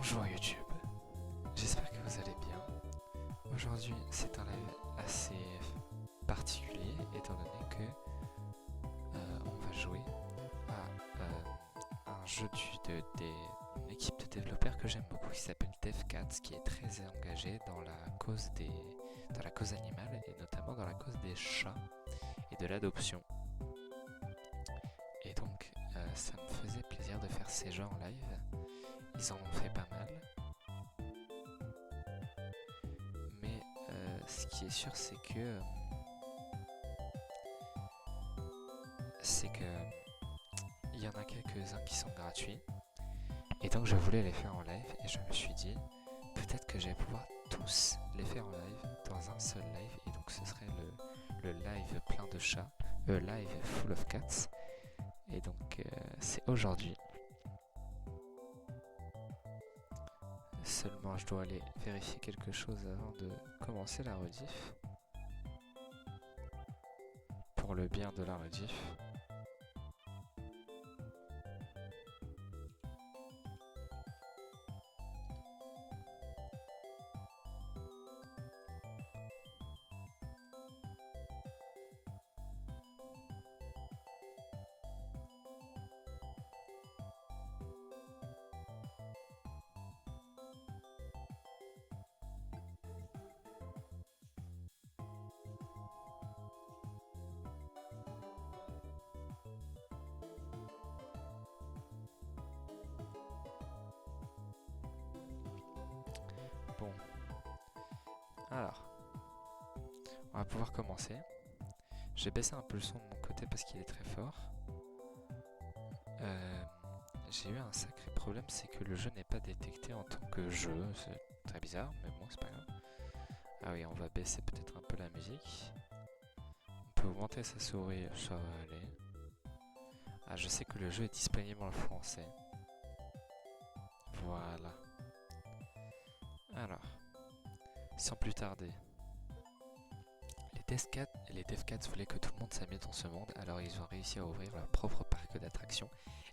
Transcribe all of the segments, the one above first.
Bonjour YouTube, j'espère que vous allez bien. Aujourd'hui c'est un live assez particulier étant donné que on va jouer à un jeu d'une équipe de développeurs que j'aime beaucoup qui s'appelle DevCats, qui est très engagé dans la cause animale et notamment dans la cause des chats et de l'adoption. Et donc ça me faisait plaisir de faire ces jeux en live. Ils en ont fait pas mal. Mais ce qui est sûr, c'est que il y en a quelques-uns qui sont gratuits. Et donc je voulais les faire en live et je me suis dit peut-être que j'allais pouvoir tous les faire en live dans un seul live. Et donc ce serait le live plein de chats, le live full of cats. Et donc c'est aujourd'hui. Seulement je dois aller vérifier quelque chose avant de commencer la rediff. Pour le bien de la rediff. Bon, alors, on va pouvoir commencer. J'ai baissé un peu le son de mon côté parce qu'il est très fort. J'ai eu un sacré problème, c'est que le jeu n'est pas détecté en tant que jeu. C'est très bizarre, mais bon, c'est pas grave. Ah oui, on va baisser peut-être un peu la musique. On peut augmenter sa souris, ça va aller. Ah, je sais que le jeu est disponible en français. Voilà. Alors, sans plus tarder, les DevCats voulaient que tout le monde s'amuse dans ce monde, alors ils ont réussi à ouvrir leur propre parc d'attractions.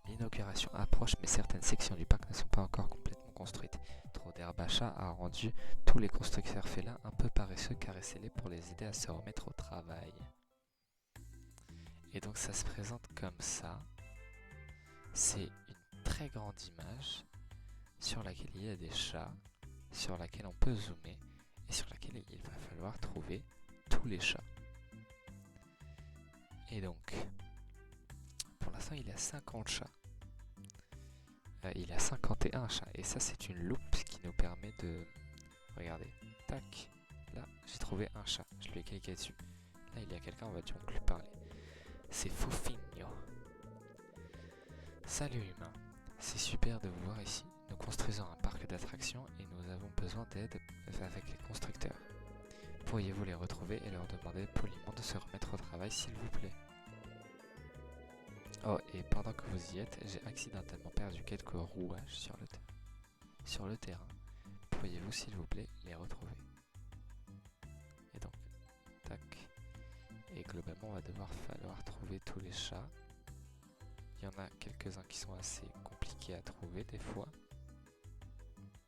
L'inauguration approche, mais certaines sections du parc ne sont pas encore complètement construites. Trop d'herbe à chat a rendu tous les constructeurs félins un peu paresseux. Caressez-les pour les aider à se remettre au travail. Et donc ça se présente comme ça. C'est une très grande image sur laquelle il y a des chats, sur laquelle on peut zoomer et sur laquelle il va falloir trouver tous les chats. Et donc, pour l'instant, il y a 50 chats. Il y a 51 chats. Et ça, c'est une loupe qui nous permet de... Regardez. Tac. Là, j'ai trouvé un chat. Je lui ai cliqué dessus. Là, il y a quelqu'un, on va donc lui parler. C'est Fofinho. Salut humain. C'est super de vous voir ici. Nous construisons un parc d'attractions et nous avons besoin d'aide avec les constructeurs. Pourriez-vous les retrouver et leur demander poliment de se remettre au travail, s'il vous plaît? Oh, et pendant que vous y êtes, j'ai accidentellement perdu quelques rouages sur le terrain. Pourriez-vous, s'il vous plaît, les retrouver? Et donc, tac. Et globalement, on va falloir trouver tous les chats. Il y en a quelques-uns qui sont assez compliqués à trouver des fois.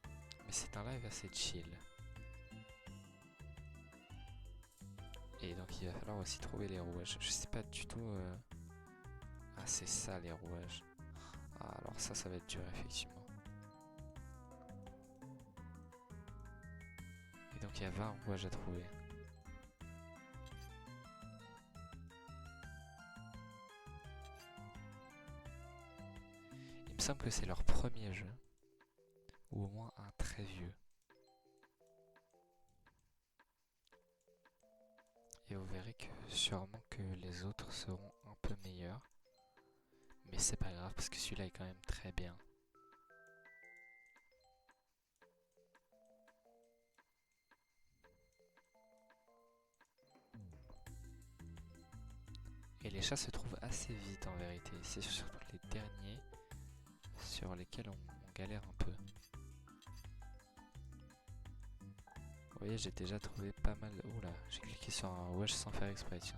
Mais c'est un live assez chill. Et donc il va falloir aussi trouver les rouages. Je sais pas du tout... Ah, c'est ça les rouages. Ah, alors ça va être dur effectivement. Et donc il y a 20 rouages à trouver. Il me semble que c'est leur premier jeu. Ou au moins un très vieux. Et vous verrez que sûrement que les autres seront un peu meilleurs. Mais c'est pas grave parce que celui-là est quand même très bien. Et les chats se trouvent assez vite en vérité. C'est surtout les derniers sur lesquels on galère un peu. Vous voyez, j'ai déjà trouvé pas mal... Oula, j'ai cliqué sur un wesh sans faire exprès, tiens.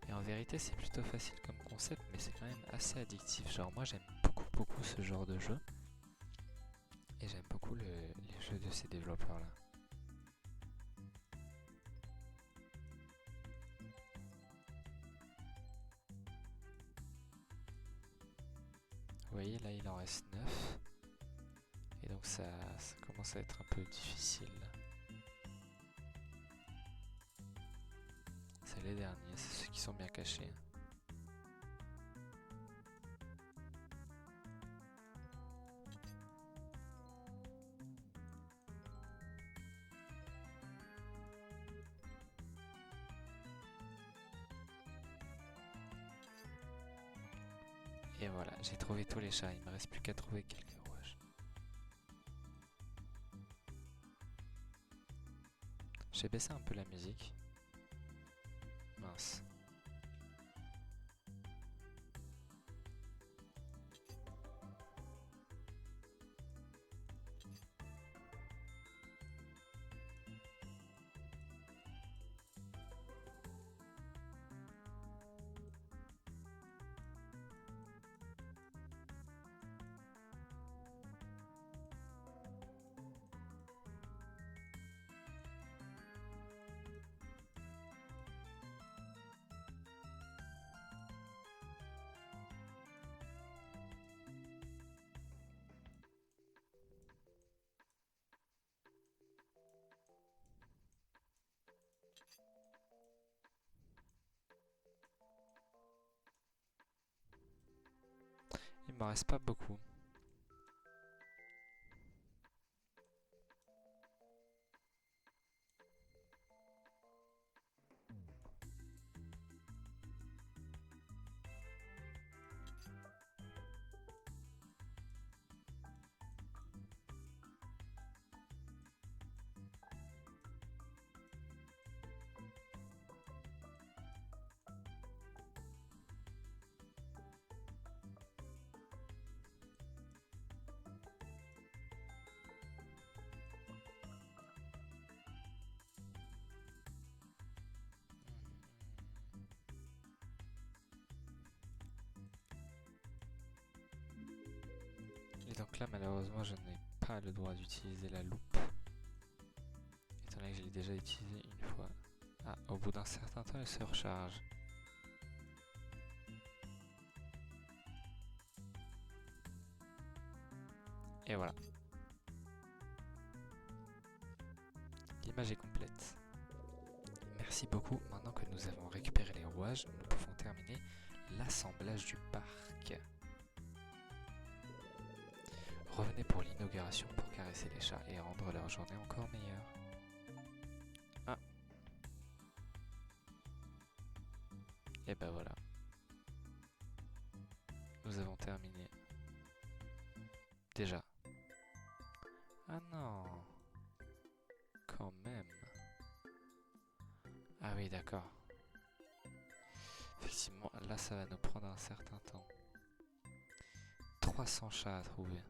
Et en vérité, c'est plutôt facile comme concept, mais c'est quand même assez addictif. Genre, moi, j'aime beaucoup ce genre de jeu. Et j'aime beaucoup les jeux de ces développeurs-là. Vous voyez, là, il en reste 9. Et donc, ça commence à être un peu difficile. C'est les derniers, c'est ceux qui sont bien cachés. Et voilà, j'ai trouvé tous les chats, il me reste plus qu'à trouver quelques rouages. J'ai baissé un peu la musique. Mince. Il m'en reste pas beaucoup. Et donc là, malheureusement, je n'ai pas le droit d'utiliser la loupe. Étant donné que je l'ai déjà utilisé une fois. Ah, au bout d'un certain temps, elle se recharge. Et voilà. L'image est complète. Merci beaucoup. Maintenant que nous avons récupéré les rouages, nous pouvons terminer l'assemblage du parc. Revenez pour l'inauguration pour caresser les chats et rendre leur journée encore meilleure. Ah. Et ben voilà. Nous avons terminé. Déjà. Ah non. Quand même. Ah oui, d'accord. Effectivement, là ça va nous prendre un certain temps. 300 chats à trouver.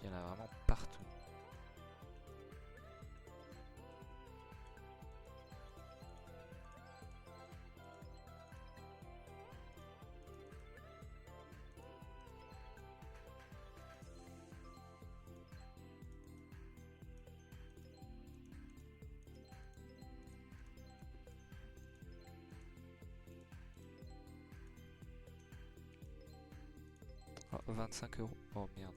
Il y en a vraiment partout. Oh, 25 €. Oh merde.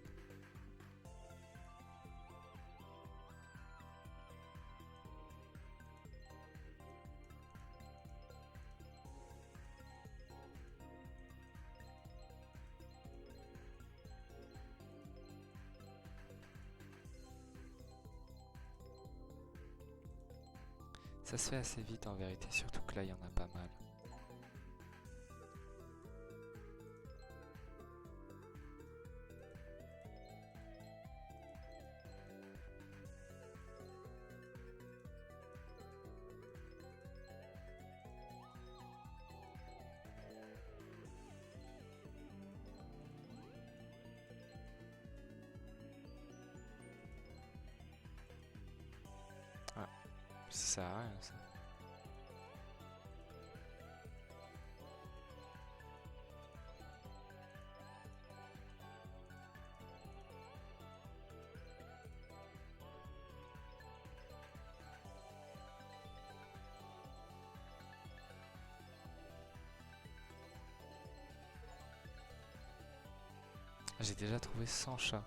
Ça se fait assez vite en vérité, surtout que là il y en a pas mal. Ah, ça sert à rien ça. J'ai déjà trouvé 100 chats.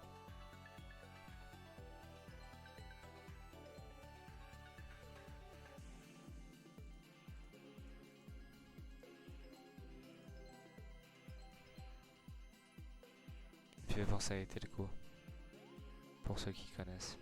Je vais voir ça a été le coup. Pour ceux qui connaissent.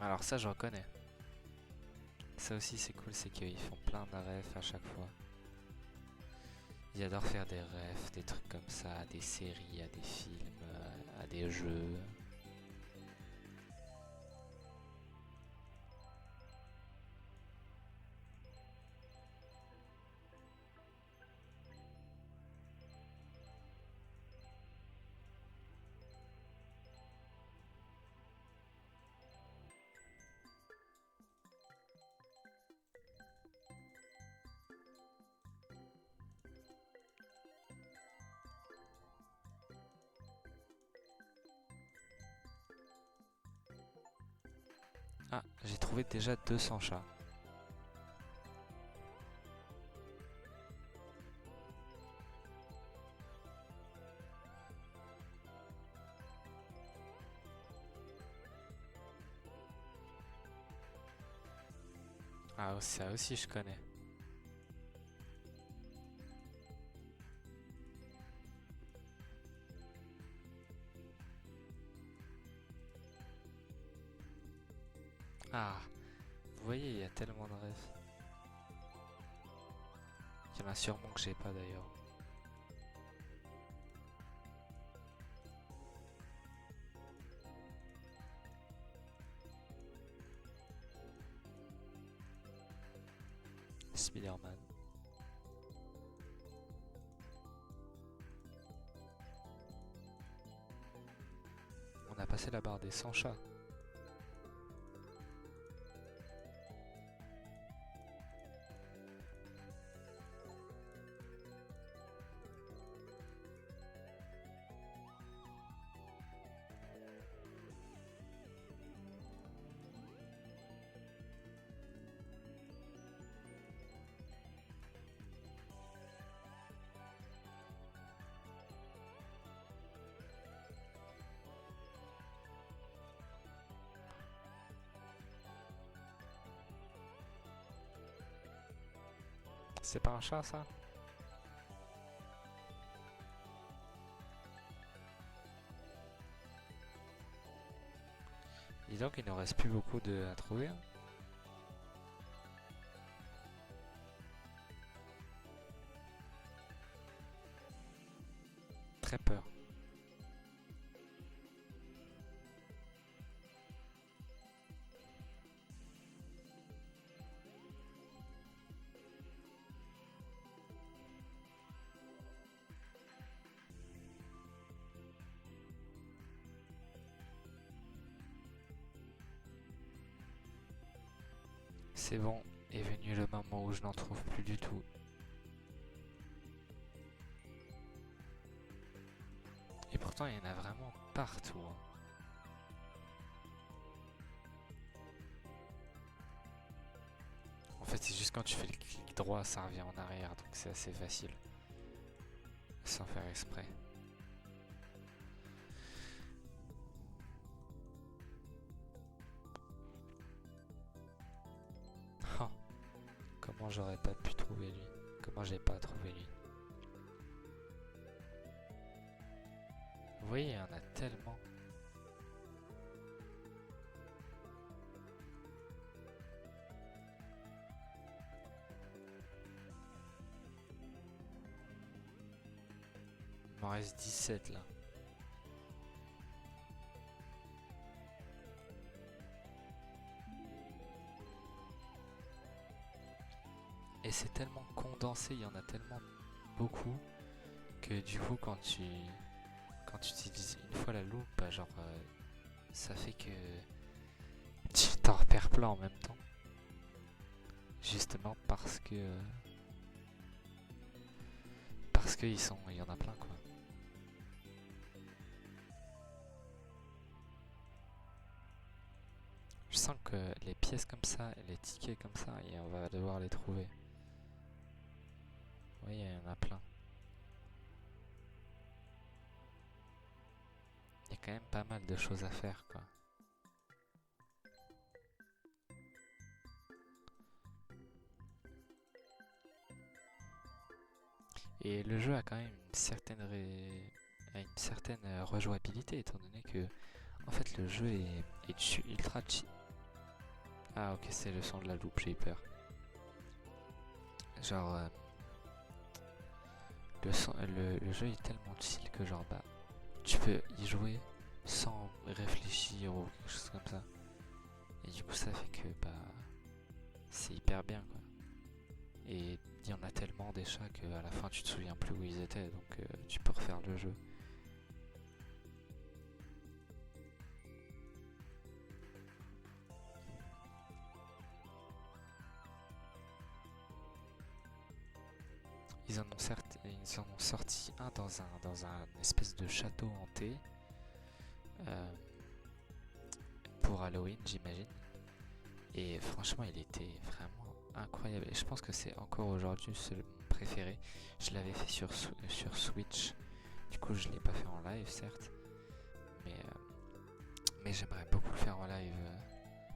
Alors ça j'en connais. Ça aussi c'est cool, c'est qu'ils font plein de refs à chaque fois. Ils adorent faire des refs, des trucs comme ça, à des séries, à des films, à des jeux. Ah, j'ai trouvé déjà 200 chats. Ah, ça aussi je connais. Ah, vous voyez, il y a tellement de refs. Il y en a sûrement que j'ai pas d'ailleurs. Spider-Man. On a passé la barre des 100 chats. C'est pas un chat ça? Dis donc, il ne reste plus beaucoup à trouver. Hein. Très peur. C'est bon, est venu le moment où je n'en trouve plus du tout. Et pourtant, il y en a vraiment partout. Hein. En fait, c'est juste plus quand tu fais le clic droit, ça revient en arrière, donc c'est assez facile. Sans faire exprès. Oh, comment j'aurais pas pu trouver lui? Comment j'ai pas trouvé lui? Vous voyez, il y en a tellement. Il m'en reste 17 là. Et c'est tellement condensé, il y en a tellement beaucoup que du coup quand tu utilises une fois la loupe, bah genre ça fait que tu t'en repères plein en même temps. Justement parce que il y en a plein quoi. Je sens que les pièces comme ça, les tickets comme ça, et on va devoir les trouver. Oui, il y en a plein. Il y a quand même pas mal de choses à faire quoi. Et le jeu a quand même une certaine rejouabilité étant donné que en fait le jeu est ultra cheap. Ah ok, c'est le son de la loupe, j'ai eu peur. Genre le jeu est tellement chill que genre bah tu peux y jouer sans réfléchir ou quelque chose comme ça. Et du coup ça fait que bah c'est hyper bien quoi. Et il y en a tellement des chats qu'à la fin tu te souviens plus où ils étaient, donc tu peux refaire le jeu. Ils en ont sorti un dans un espèce de château hanté euh, pour Halloween, j'imagine. Et franchement, il était vraiment incroyable. Et je pense que c'est encore aujourd'hui mon préféré. Je l'avais fait sur Switch. Du coup, je l'ai pas fait en live, certes. Mais j'aimerais beaucoup le faire en live.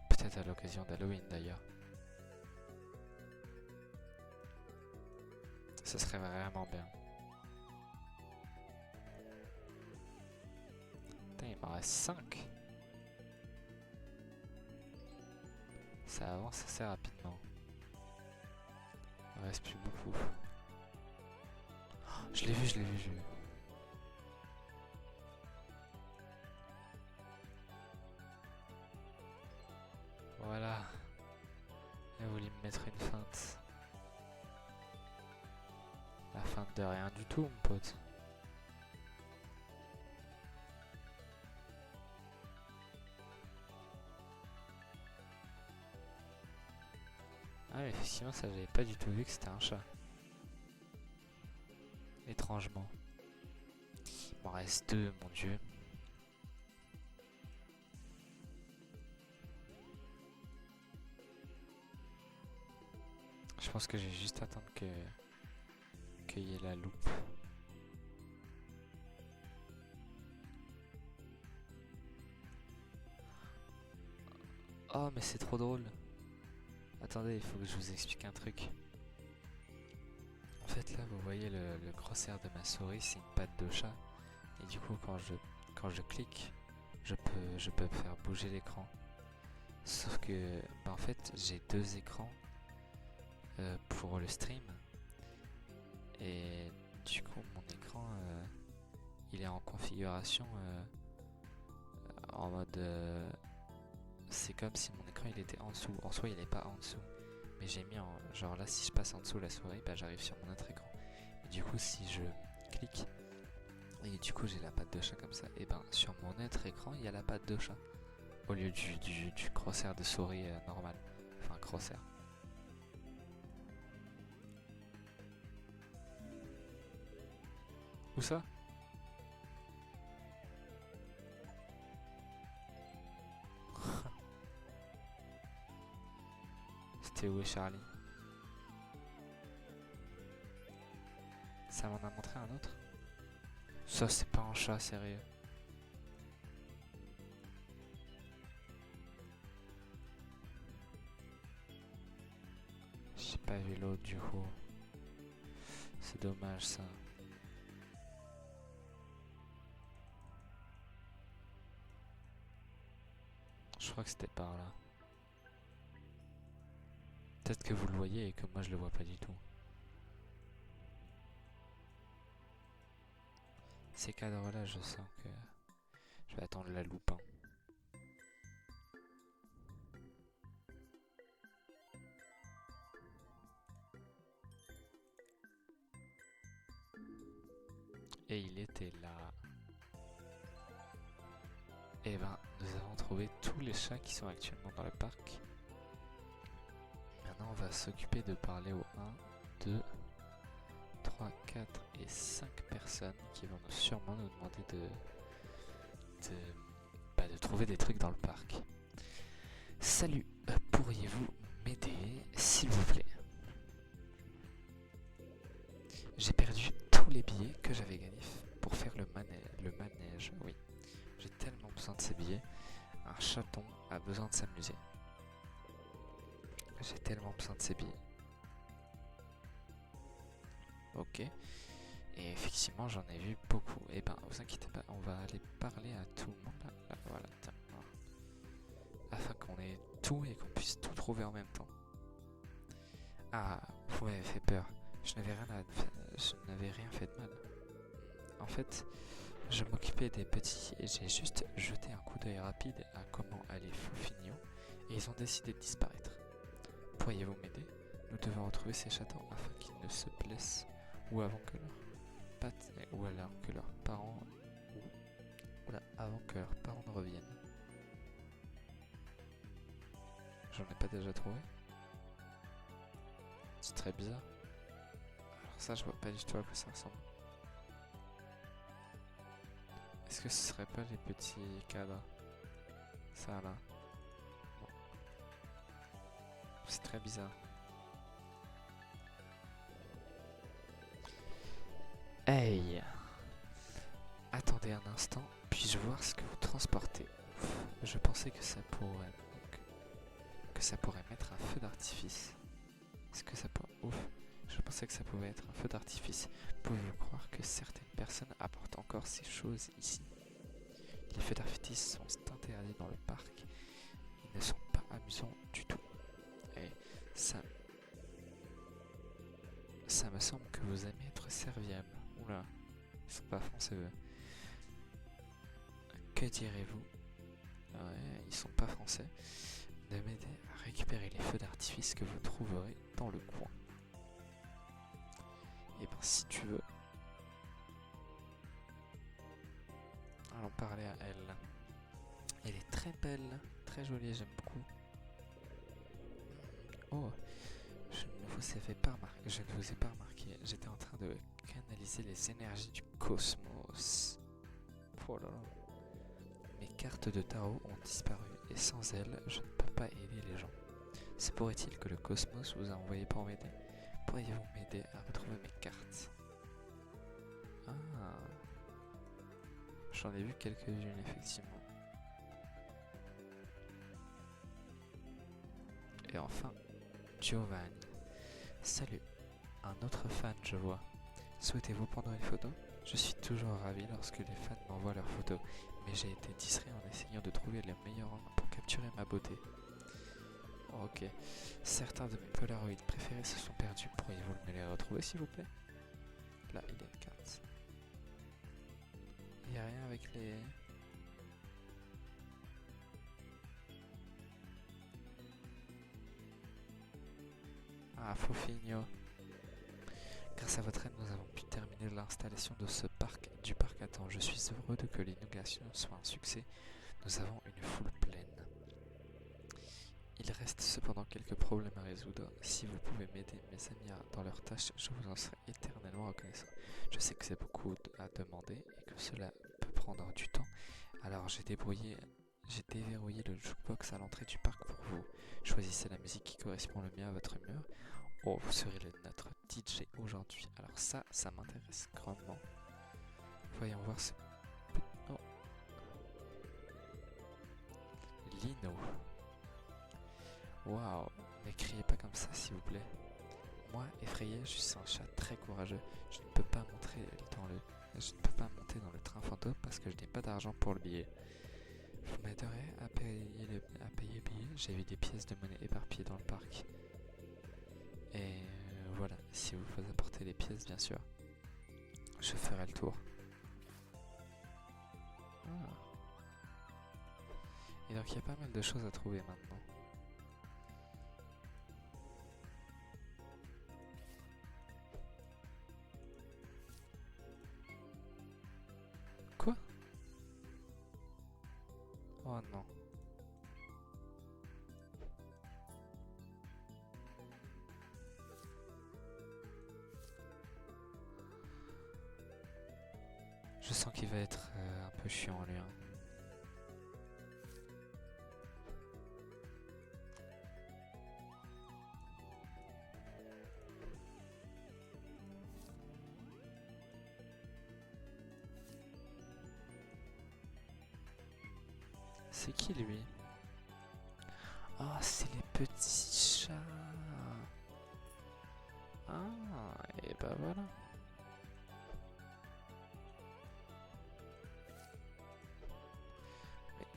Peut-être à l'occasion d'Halloween d'ailleurs. Ça serait vraiment bien. Putain, il m'en reste 5. Ça avance assez rapidement. Il reste plus beaucoup. Oh, je l'ai vu, je l'ai vu, je l'ai vu. Voilà. Il a voulu me mettre une feinte. La feinte de rien du tout, mon pote. Ah mais effectivement, ça j'avais pas du tout vu que c'était un chat. Étrangement. Il m'en reste 2, mon dieu. Je pense que je vais juste attendre qu'il y ait la loupe. Oh mais c'est trop drôle. Attendez, il faut que je vous explique un truc. En fait là vous voyez le crosshair de ma souris, c'est une patte de chat. Et du coup quand je clique, je peux faire bouger l'écran. Sauf que bah, en fait j'ai 2 écrans pour le stream. Et du coup mon écran il est en configuration en mode c'est comme si mon écran il était en dessous. En soi il est pas en dessous. Mais j'ai mis en genre là si je passe en dessous la souris bah j'arrive sur mon autre écran. Et du coup si je clique et du coup j'ai la patte de chat comme ça, et ben sur mon autre écran il y a la patte de chat. Au lieu du crosshair de souris normal. Enfin crosshair. Où ça? C'était où Charlie? Ça m'en a montré un autre? Ça, c'est pas un chat, sérieux. J'ai pas vu l'autre du coup. C'est dommage ça. Je crois que c'était par là. Peut-être que vous le voyez et que moi je le vois pas du tout. Ces cadres là, je sens que je vais attendre la loupe. Hein. Et il était là. Et ben, nous avons trouvé tous les chats qui sont actuellement dans le parc. Maintenant, on va s'occuper de parler aux 1, 2, 3, 4 et 5 personnes qui vont sûrement nous demander de trouver des trucs dans le parc. Salut, pourriez-vous m'aider, s'il vous plaît? J'ai perdu tous les billets que j'avais gagnés pour faire le manège, oui. J'ai tellement besoin de ces billets. Un chaton a besoin de s'amuser. J'ai tellement besoin de ces billets. Ok. Et effectivement, j'en ai vu beaucoup. Et ben, vous inquiétez pas, on va aller parler à tout le monde. Là, voilà, tiens. Afin qu'on ait tout et qu'on puisse tout trouver en même temps. Ah, vous m'avez fait peur. Je n'avais rien fait de mal. En fait, je m'occupais des petits et j'ai juste jeté un coup d'œil rapide à comment allait Foufinho et ils ont décidé de disparaître. Pourriez-vous m'aider? Nous devons retrouver ces chatons afin qu'ils ne se blessent ou avant que leurs pattes ou alors que leurs parents avant que leurs parents ne reviennent. J'en ai pas déjà trouvé? C'est très bizarre. Alors ça, je vois pas du tout à quoi ça ressemble. Est-ce que ce serait pas les petits cadres? Ça là. Bon. C'est très bizarre. Hey! Attendez un instant, puis-je voir ce que vous transportez? Je pensais que ça pourrait mettre un feu d'artifice. Est-ce que ça pourrait... Ouf! Je pensais que ça pouvait être un feu d'artifice. Pouvez-vous croire que certaines personnes apportent encore ces choses ici? Les feux d'artifice sont interdits dans le parc. Ils ne sont pas amusants du tout. Et ça me semble que vous aimez être serviable. Oula, ils sont pas français eux. Que direz-vous? Ouais, ils sont pas français. De m'aider à récupérer les feux d'artifice que vous trouverez dans le coin. Et ben si tu veux, allons parler à elle. Elle est très belle, très jolie, j'aime beaucoup. Oh, je ne vous ai pas remarqué. J'étais en train de canaliser les énergies du cosmos. Oh là là. Mes cartes de tarot ont disparu et sans elles, je ne peux pas aider les gens. Se pourrait-il que le cosmos vous a envoyé pour m'aider? Pourriez-vous m'aider à retrouver mes cartes? Ah, j'en ai vu quelques-unes effectivement. Et enfin, Giovanni. Salut, un autre fan je vois. Souhaitez-vous prendre une photo? Je suis toujours ravi lorsque les fans m'envoient leurs photos, mais j'ai été distrait en essayant de trouver le meilleur angle pour capturer ma beauté. Ok, certains de mes Polaroids préférés se sont perdus, pourriez-vous me les retrouver s'il vous plaît? Là, il y a une carte. Il n'y a rien avec les... Ah, Foufinho. Grâce à votre aide, nous avons pu terminer l'installation de du parc à temps. Je suis heureux de que l'inauguration soit un succès. Nous avons une foule pleine. Il reste cependant quelques problèmes à résoudre. Si vous pouvez m'aider, mes amis, dans leurs tâches, je vous en serai éternellement reconnaissant. Je sais que c'est beaucoup à demander et que cela peut prendre du temps. Alors j'ai déverrouillé le jukebox à l'entrée du parc pour vous. Choisissez la musique qui correspond le mieux à votre humeur. Oh, vous serez notre DJ aujourd'hui. Alors ça m'intéresse grandement. Voyons voir ce... Oh. Lino. Waouh, ne criez pas comme ça s'il vous plaît. Moi, effrayé, je suis un chat très courageux. Je ne peux pas monter dans le train fantôme parce que je n'ai pas d'argent pour le billet. Vous m'aiderez à payer le billet. J'ai vu des pièces de monnaie éparpillées dans le parc. Et voilà, si vous apportez les pièces, bien sûr, je ferai le tour. Ah. Et donc il y a pas mal de choses à trouver maintenant. Quoi? Oh non. Je sens qu'il va être un peu chiant lui. Hein. C'est qui lui? Ah, c'est les petits chats. Ah, et bah voilà.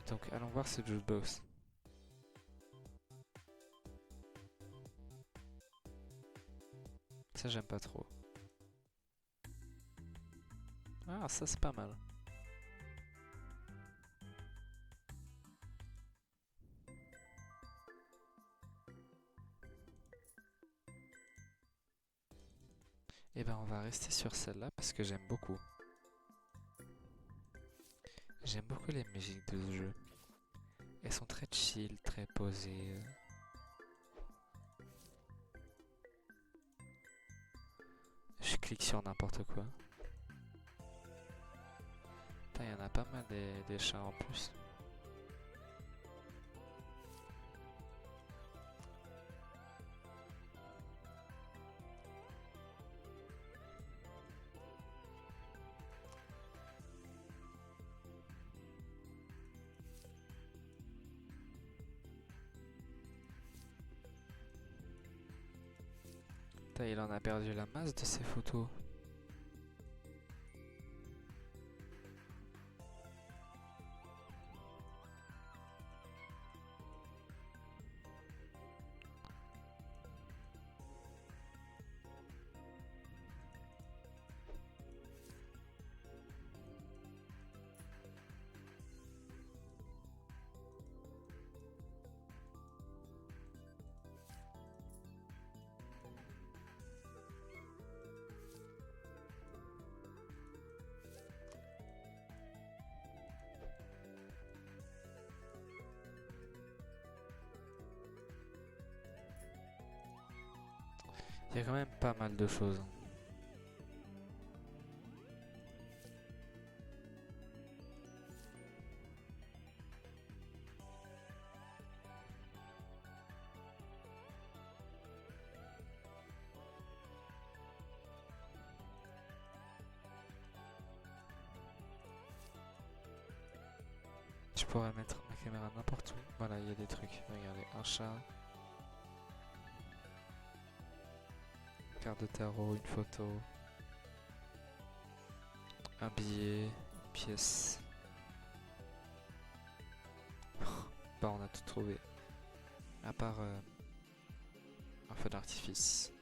Donc allons voir ce jukebox. Ça j'aime pas trop. Ah ça c'est pas mal. Et ben on va rester sur celle-là parce que j'aime beaucoup. J'aime beaucoup les musiques de ce jeu. Elles sont très chill, très posées. Je clique sur n'importe quoi. Il y en a pas mal des chats en plus. Il en a perdu la masse de ses photos. Il y a quand même pas mal de choses. Je pourrais mettre ma caméra n'importe où. Voilà, il y a des trucs. Regardez, un chat. Une carte de tarot, une photo. Un billet, une pièce. Bah on a tout trouvé. À part un feu d'artifice.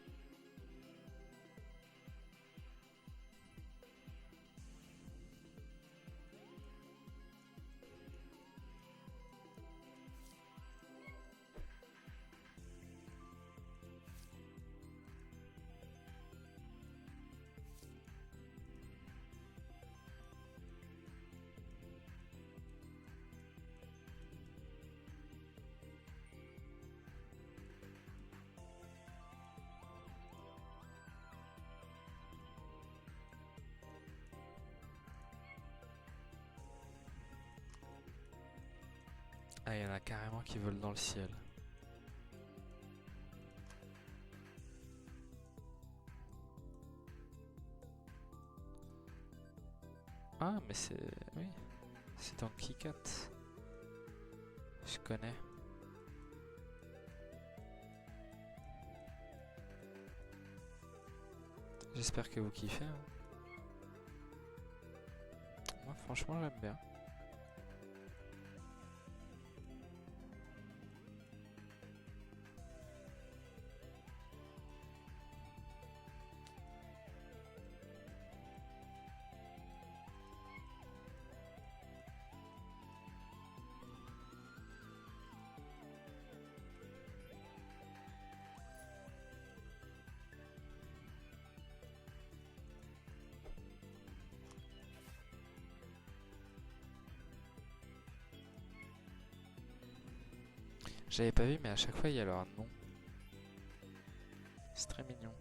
Ah, il y en a carrément qui volent dans le ciel. Ah, mais c'est... Oui. C'est dans Kikat. Je connais. J'espère que vous kiffez. Hein. Moi, franchement, j'aime bien. J'avais pas vu, mais à chaque fois, il y a leur nom. C'est très mignon.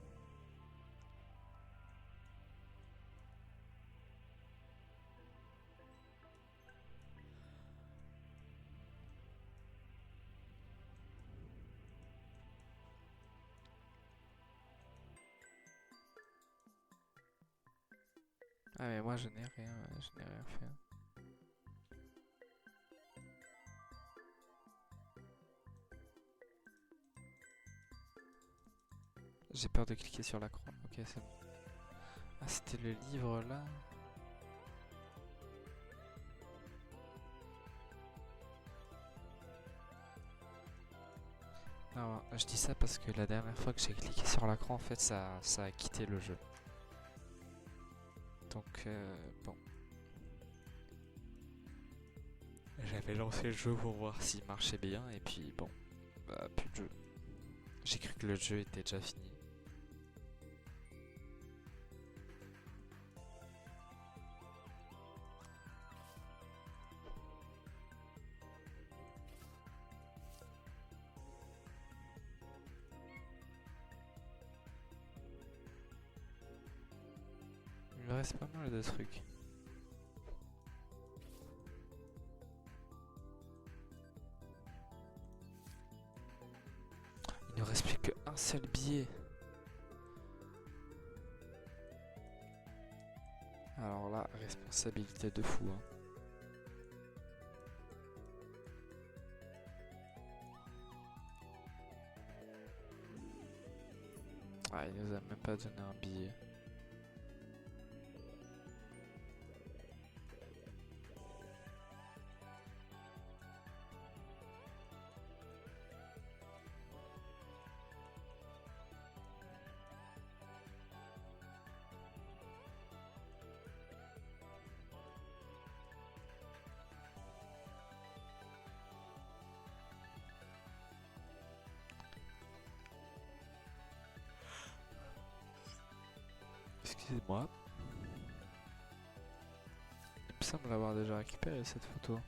Ah mais moi je n'ai rien fait. J'ai peur de cliquer sur la croix. Ok, c'est bon. Ah, c'était le livre là. Non, je dis ça parce que la dernière fois que j'ai cliqué sur la croix, en fait, ça a quitté le jeu. Donc, bon. J'avais lancé le jeu pour voir s'il marchait bien, et puis bon, bah, plus de jeu. J'ai cru que le jeu était déjà fini. Il me reste pas mal de trucs. Il ne reste plus qu'un seul billet. Alors là, responsabilité de fou. Hein. Ah, il nous a même pas donné un billet. Excusez-moi. Il me semble l'avoir déjà récupéré cette photo.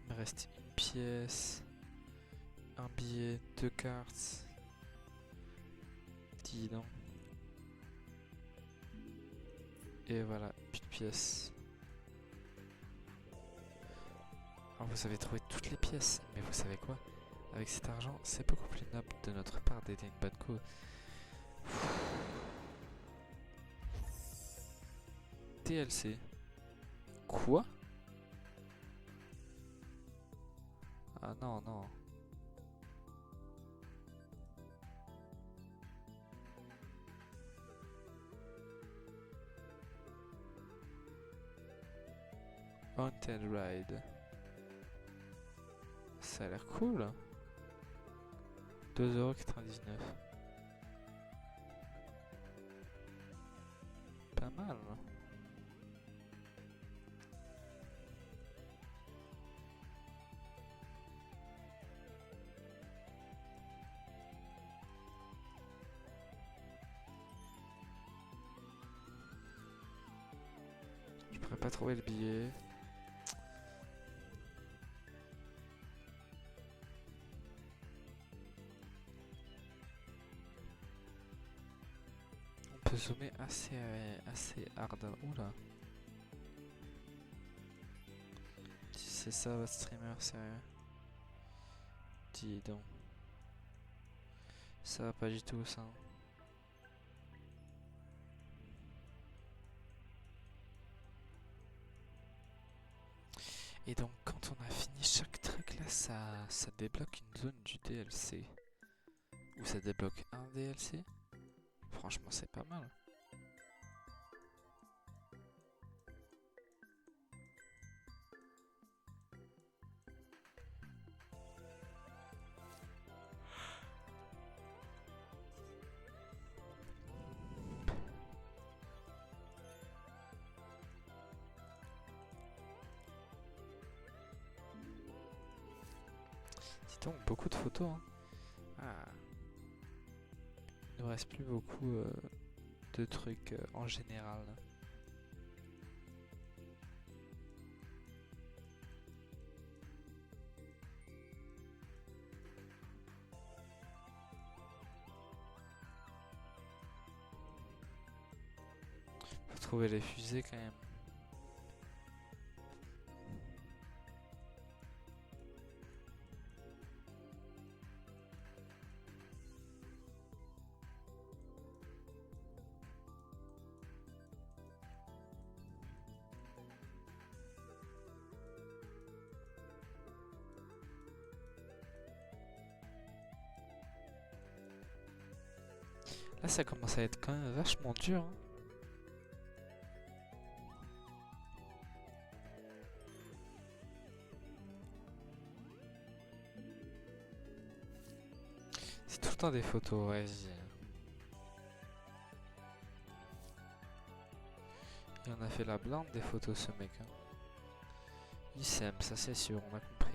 Il me reste une pièce, un billet, 2 cartes. Dis donc. Et voilà, plus de pièces. Alors vous avez trouvé toutes les pièces, mais vous savez quoi? Avec cet argent, c'est beaucoup plus noble de notre part d'aider une bonne cause. TLC. Quoi? Ah non, non. Haunted Ride. Ça a l'air cool. 2,99€. Pas mal. Je pourrais pas trouver le billet. On peut zoomer assez hard. Oula. C'est ça votre streamer, sérieux? Dis donc. Ça va pas du tout ça. Et donc quand on a fini chaque truc là, ça débloque une zone du DLC. Ou ça débloque un DLC. Franchement c'est pas mal. Dis donc, beaucoup de photos hein. Ah. Il nous reste plus beaucoup de trucs en général. Faut trouver les fusées quand même. Là ça commence à être quand même vachement dur hein. C'est tout le temps des photos, vas-y. Il en a fait la blinde des photos ce mec hein. Il s'aime, ça c'est sûr, on a compris.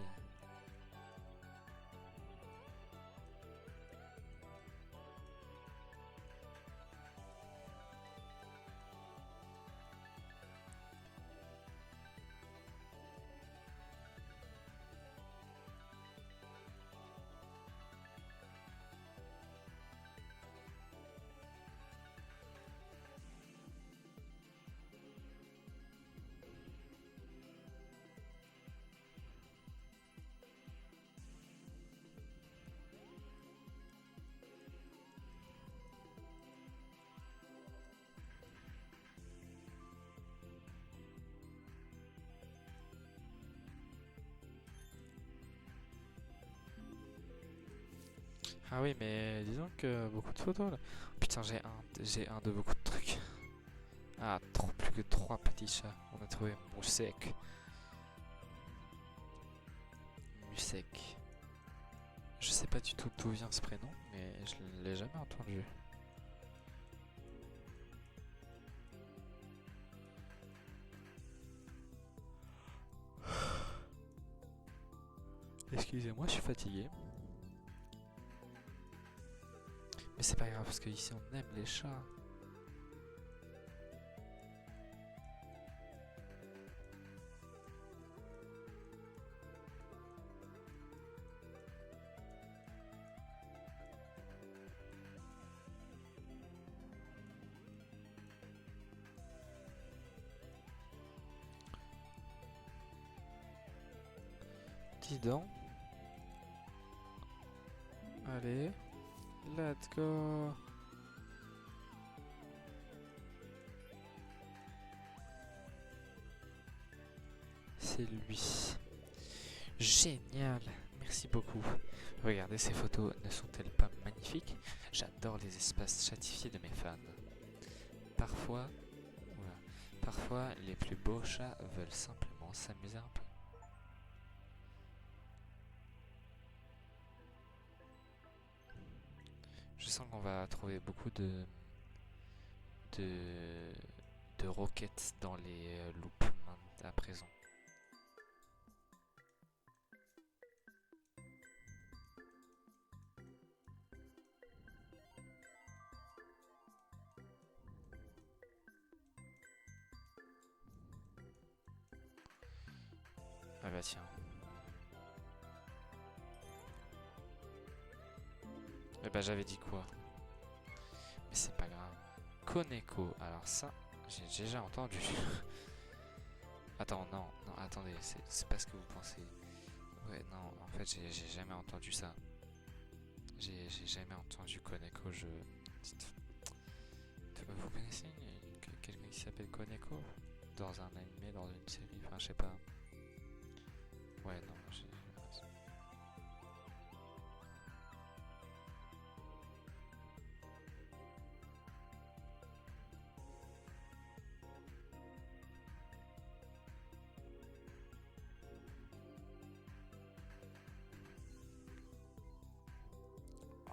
Ah oui, mais disons que beaucoup de photos là. Putain, j'ai un de beaucoup de trucs. Ah, trop plus que 3 petits chats. On a trouvé Moussek. Musek. Je sais pas du tout d'où vient ce prénom, mais je l'ai jamais entendu. Excusez-moi, je suis fatigué. Mais c'est pas grave parce qu'ici on aime les chats. Dis donc. Allez. Let's go. C'est lui. Génial. Merci beaucoup. Regardez, ces photos ne sont-elles pas magnifiques? J'adore les espaces chatifiés de mes fans. Parfois, voilà, parfois les plus beaux chats veulent simplement s'amuser un peu. Je sens qu'on va trouver beaucoup de roquettes dans les loops à présent. Ah bah tiens. Eh bah j'avais dit quoi? Mais c'est pas grave. Koneko. Alors ça, j'ai déjà entendu. Attends, non, non, attendez, c'est pas ce que vous pensez. Ouais, non, en fait, j'ai jamais entendu ça. J'ai jamais entendu Koneko. Vous connaissez quelqu'un qui s'appelle Koneko? Dans un anime, dans une série, enfin, je sais pas. Ouais, non,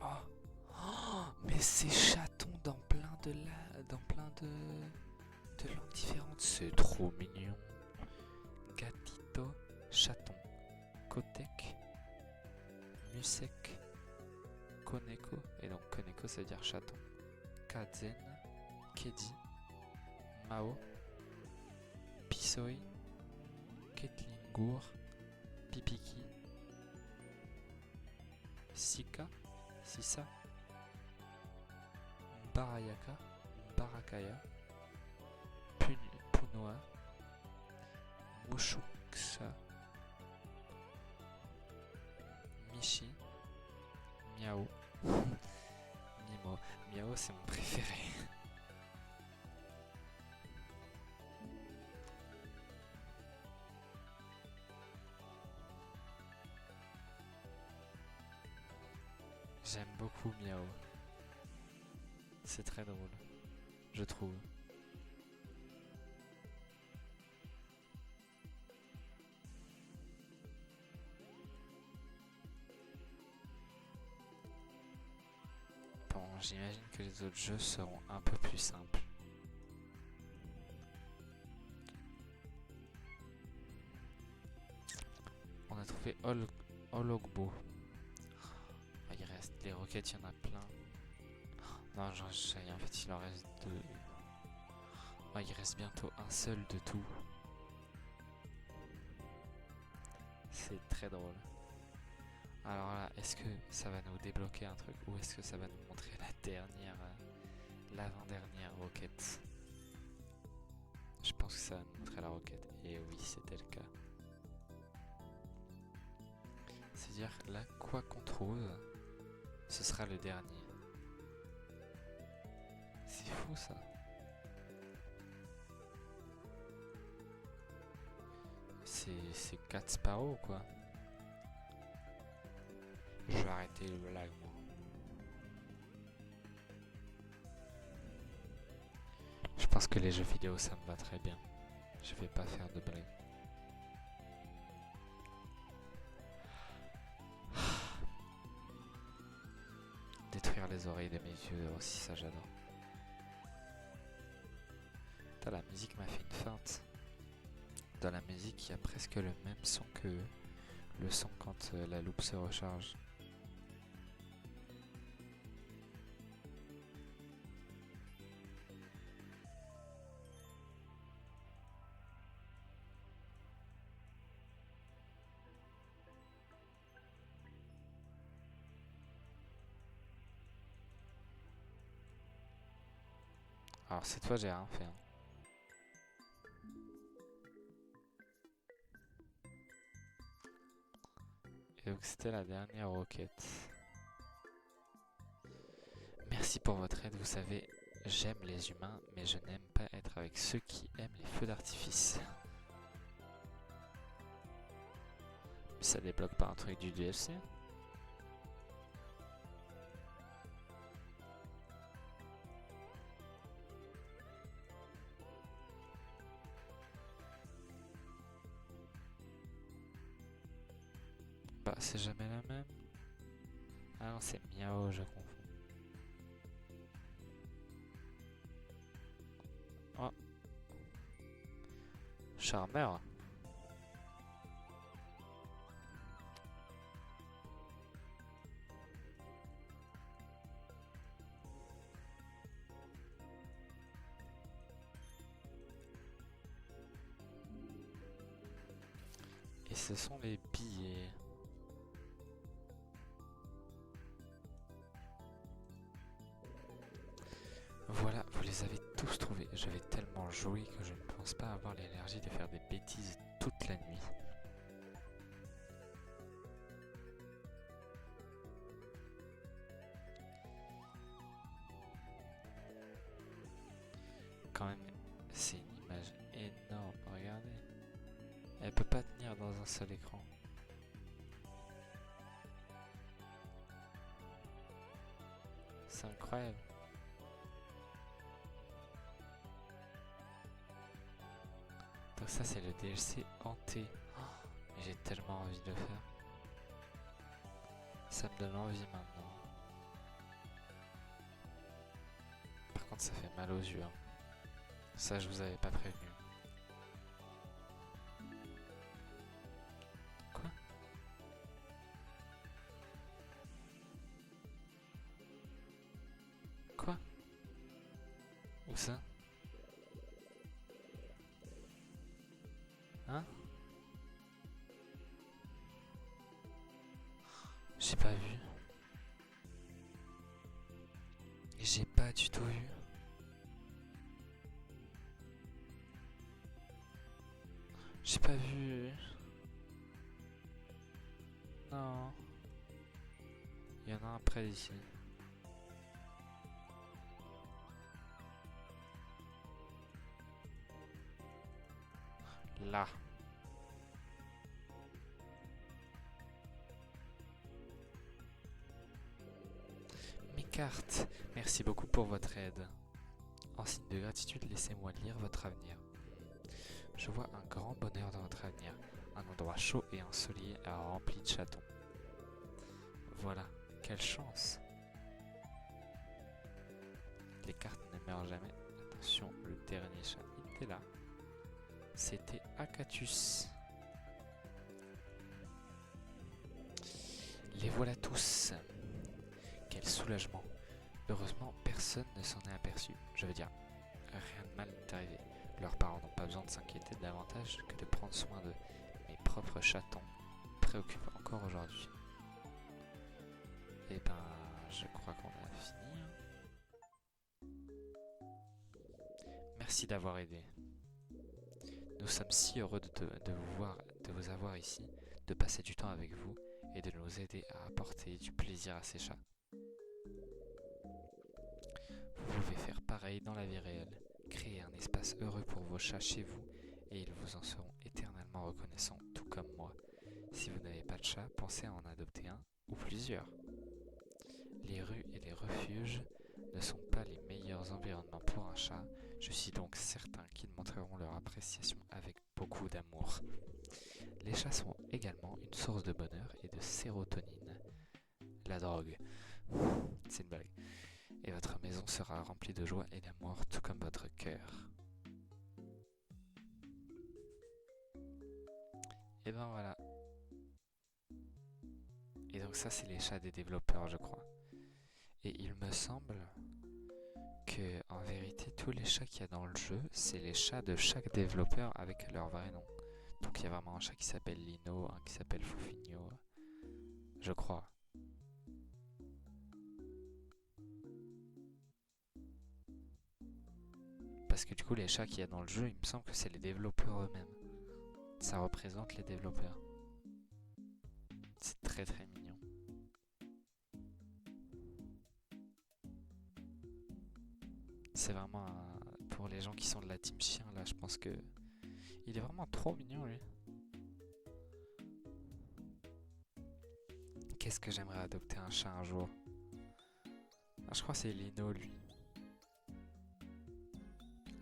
oh. Oh, mais c'est chaton dans plein de langues différentes. C'est trop mignon. Gatito, chaton. Kotek, Musek, Koneko. Et donc Koneko ça veut dire chaton. Kazen, Kedi, Mao, Pisoi, Ketlingur, Pipiki, Sika, Sisa, Barayaka, Barakaya, Punoa, Mushuksa, Michi, Miao, Mimo. Miao c'est mon préféré. J'aime beaucoup Miao. C'est très drôle, je trouve. Bon, j'imagine que les autres jeux seront un peu plus simples. On a trouvé Ologbo. Il reste les roquettes, il y en a plein. Non, j'en sais rien, en fait il en reste deux. Oh, il reste bientôt un seul de tout. C'est très drôle. Alors là, est-ce que ça va nous débloquer un truc ou est-ce que ça va nous montrer l'avant-dernière roquette? Je pense que ça va nous montrer la roquette. Et oui, c'était le cas. C'est-à-dire là, quoi qu'on trouve, ce sera le dernier. C'est fou ça. C'est 4 Sparrow quoi. Je vais arrêter le blague moi. Je pense que les jeux vidéo ça me va très bien. Je vais pas faire de blague. Détruire les oreilles de mes yeux aussi, ça j'adore. Putain, la musique m'a fait une feinte. Dans la musique, il y a presque le même son que le son quand la loupe se recharge. Alors cette fois j'ai rien fait. Hein. Et donc c'était la dernière roquette. Merci pour votre aide, vous savez, j'aime les humains, mais je n'aime pas être avec ceux qui aiment les feux d'artifice. Mais ça débloque pas un truc du DLC? Bah c'est jamais la même. Ah non c'est Miao, je confonds. Oh. Charmeur. Et ce sont les billets. Voilà, vous les avez voyez que je ne pense pas avoir l'énergie de faire des bêtises toute la nuit. Quand même, c'est une image énorme, regardez. Elle peut pas tenir dans un seul écran. C'est incroyable. Donc ça c'est le DLC hanté. Oh, j'ai tellement envie de le faire. Ça me donne envie maintenant. Par contre ça fait mal aux yeux. Hein. Ça je vous avais pas prévenu. Quoi? Quoi? Où ça? Hein? J'ai pas vu. J'ai pas du tout vu. J'ai pas vu. Non. Il y en a un près d'ici. Là. Mes cartes. Merci beaucoup pour votre aide. En signe de gratitude, laissez-moi lire votre avenir. Je vois un grand bonheur dans votre avenir. Un endroit chaud et ensoleillé rempli de chatons. Voilà, quelle chance! Les cartes ne meurent jamais. Attention, le dernier chat était là. C'était Akatus. Les voilà tous. Quel soulagement. Heureusement, personne ne s'en est aperçu. Je veux dire, rien de mal n'est arrivé. Leurs parents n'ont pas besoin de s'inquiéter davantage que de prendre soin de mes propres chatons. Préoccupent encore aujourd'hui. Et ben, je crois qu'on a fini. Merci d'avoir aidé. Nous sommes si heureux de vous avoir ici, de passer du temps avec vous et de nous aider à apporter du plaisir à ces chats. Vous pouvez faire pareil dans la vie réelle. Créez un espace heureux pour vos chats chez vous et ils vous en seront éternellement reconnaissants, tout comme moi. Si vous n'avez pas de chat, pensez à en adopter un ou plusieurs. Les rues et les refuges ne sont pas les meilleurs environnements pour un chat. Je suis donc certain qu'ils montreront leur appréciation avec beaucoup d'amour. Les chats sont également une source de bonheur et de sérotonine. La drogue. C'est une blague. Et votre maison sera remplie de joie et d'amour, tout comme votre cœur. Et ben voilà. Et donc ça, c'est les chats des développeurs, je crois. Et il me semble que, en vérité, tous les chats qu'il y a dans le jeu, c'est les chats de chaque développeur avec leur vrai nom. Donc il y a vraiment un chat qui s'appelle Lino, un qui s'appelle Foufigno, je crois. Parce que du coup, les chats qu'il y a dans le jeu, il me semble que c'est les développeurs eux-mêmes. Ça représente les développeurs. C'est très très mignon. C'est vraiment pour les gens qui sont de la team chien, là, je pense que il est vraiment trop mignon, lui. Qu'est-ce que j'aimerais adopter un chat un jour? Ah, je crois que c'est Lino, lui.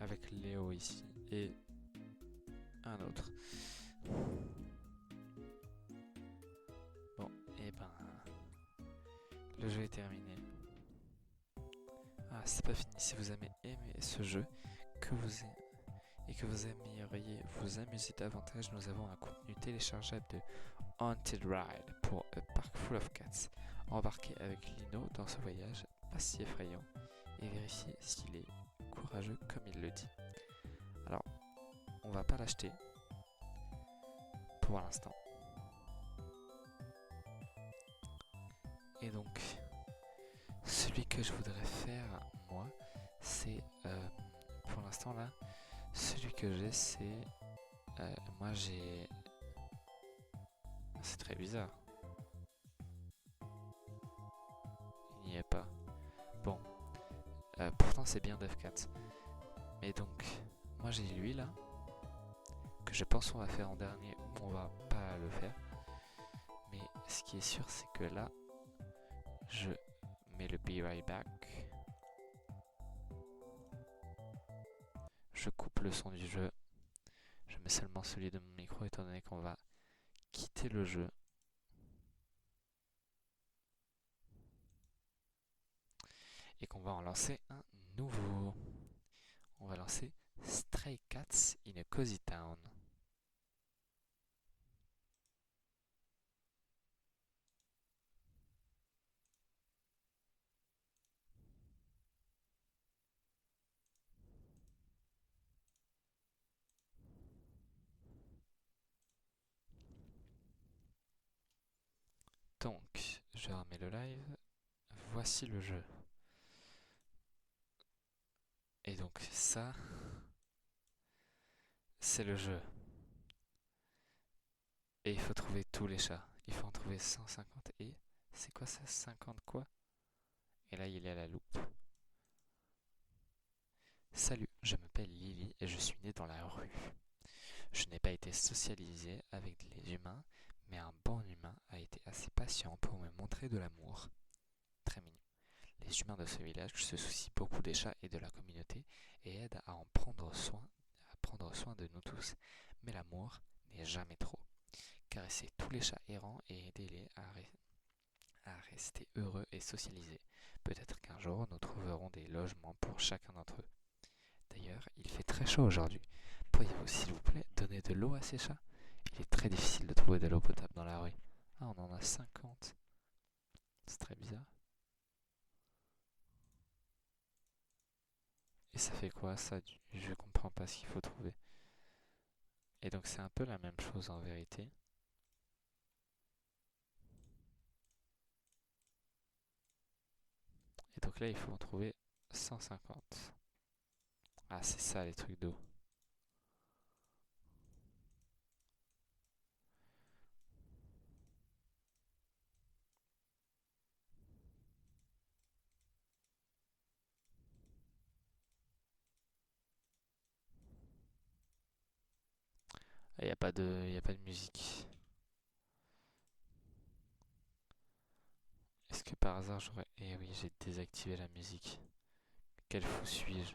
Avec Léo ici. Et un autre. Bon, et ben... le jeu est terminé. Ah, c'est pas fini. Si vous avez aimé ce jeu, et que vous aimeriez vous amuser davantage, nous avons un contenu téléchargeable de Haunted Ride pour A Park Full of Cats. Embarquez avec Lino dans ce voyage pas si effrayant et vérifiez s'il est courageux comme il le dit. Alors, on va pas l'acheter pour l'instant. Et donc, celui que je voudrais faire, moi, c'est pour l'instant là, celui que j'ai, c'est... moi j'ai... C'est très bizarre. Il n'y est pas. Bon. Pourtant c'est bien Dev4. Mais donc, moi j'ai lui là. Que je pense on va faire en dernier ou on va pas le faire. Mais ce qui est sûr c'est que là, je mets le Be Right Back. Je coupe le son du jeu. Je mets seulement celui de mon micro étant donné qu'on va quitter le jeu. Et qu'on va en lancer un nouveau. On va lancer Stray Cats in a Cozy Town. Donc, je remets le live. Voici le jeu. Et donc ça, c'est le jeu. Et il faut trouver tous les chats. Il faut en trouver 150 et... C'est quoi ça? 50 quoi? Et là, il est à la loupe. Salut, je m'appelle Lily et je suis née dans la rue. Je n'ai pas été socialisée avec les humains, mais un bon humain a été assez patient pour me montrer de l'amour. Très mignon. Les humains de ce village se soucient beaucoup des chats et de la communauté et aident à prendre soin de nous tous. Mais l'amour n'est jamais trop. Caressez tous les chats errants et aidez-les à rester heureux et socialisés. Peut-être qu'un jour nous trouverons des logements pour chacun d'entre eux. D'ailleurs, il fait très chaud aujourd'hui. Pourriez-vous s'il vous plaît donner de l'eau à ces chats? Il est très difficile de trouver de l'eau potable dans la rue. Ah, on en a 50. C'est très bizarre. Et ça fait quoi ça? Je comprends pas ce qu'il faut trouver. Et donc c'est un peu la même chose en vérité. Et donc là il faut en trouver 150. Ah c'est ça les trucs d'eau. Il n'y a pas de, y a pas de musique. Est-ce que par hasard j'aurais... Eh oui, j'ai désactivé la musique. Quel fou suis-je?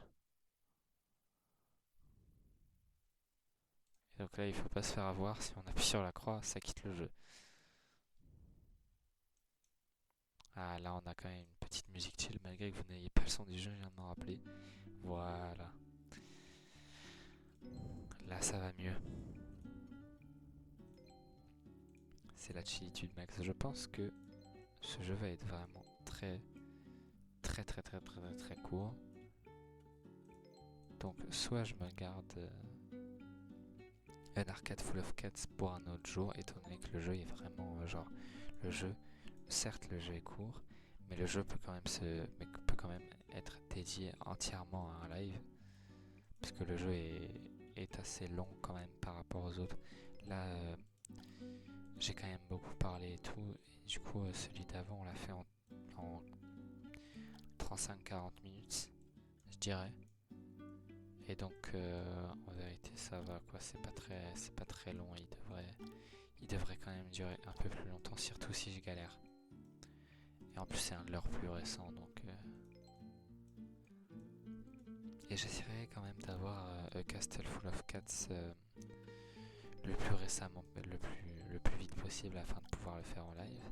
Et donc là, il faut pas se faire avoir. Si on appuie sur la croix, ça quitte le jeu. Ah, là, on a quand même une petite musique chill, malgré que vous n'ayez pas le son du jeu, je viens de m'en rappeler. Voilà. Là, ça va mieux. C'est la chillitude max. Je pense que ce jeu va être vraiment très court. Donc soit je me garde un arcade full of cats pour un autre jour, étant donné que le jeu est vraiment genre le jeu, certes le jeu est court, mais le jeu peut quand même être dédié entièrement à un live, puisque le jeu est assez long quand même par rapport aux autres. Là j'ai quand même beaucoup parlé et tout, et du coup celui d'avant on l'a fait en 35-40 minutes, je dirais. Et donc en vérité ça va quoi, c'est pas très long, il devrait quand même durer un peu plus longtemps, surtout si je galère. Et en plus c'est un de leurs plus récents donc et j'essaierai quand même d'avoir A Castle Full of Cats le plus récemment, le plus vite possible afin de pouvoir le faire en live.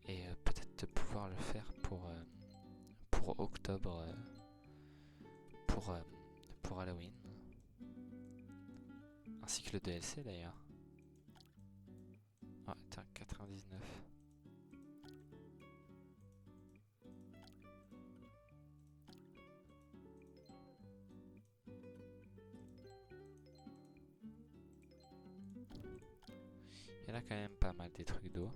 Et peut-être de pouvoir le faire pour octobre, pour Halloween. Ainsi que le DLC d'ailleurs. Ah, attends, 99. Il y en a quand même pas mal des trucs d'eau.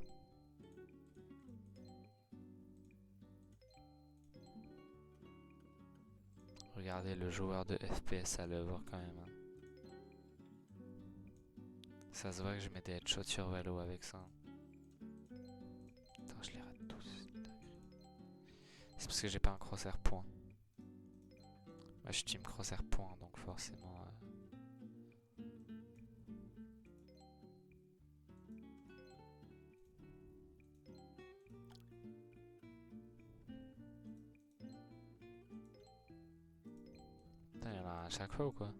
Regardez le joueur de FPS à l'œuvre quand même. Hein. Ça se voit que je mets des headshots sur Valo avec ça. Attends, je les rate tous. C'est parce que j'ai pas un crosshair point. Moi je suis team crosshair point, donc forcément... Putain, y'en a à chaque fois ou quoi?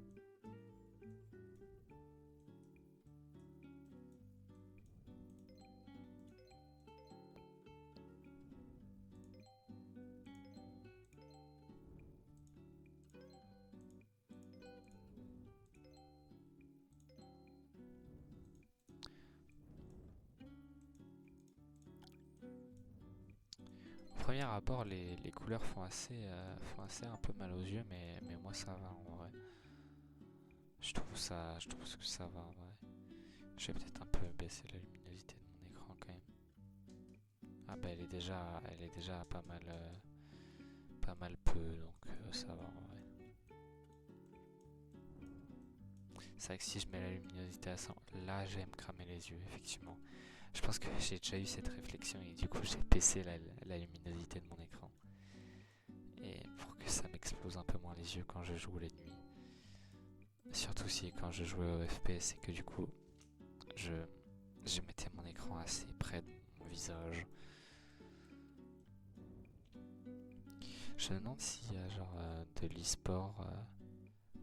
Au premier abord, les couleurs font assez un peu mal aux yeux, mais moi ça va en vrai. Je trouve que ça va en vrai. Je vais peut-être un peu baisser la luminosité de mon écran quand même. Ah bah elle est déjà pas mal peu, donc ça va en vrai. C'est vrai que si je mets la luminosité à 100, là je vais me cramer les yeux, effectivement. Je pense que j'ai déjà eu cette réflexion et du coup j'ai baissé la luminosité de mon écran. Et pour que ça m'explose un peu moins les yeux quand je joue la nuit. Surtout si quand je jouais au FPS et que du coup je, je mettais mon écran assez près de mon visage. Je me demande s'il y a genre de l'e-sport,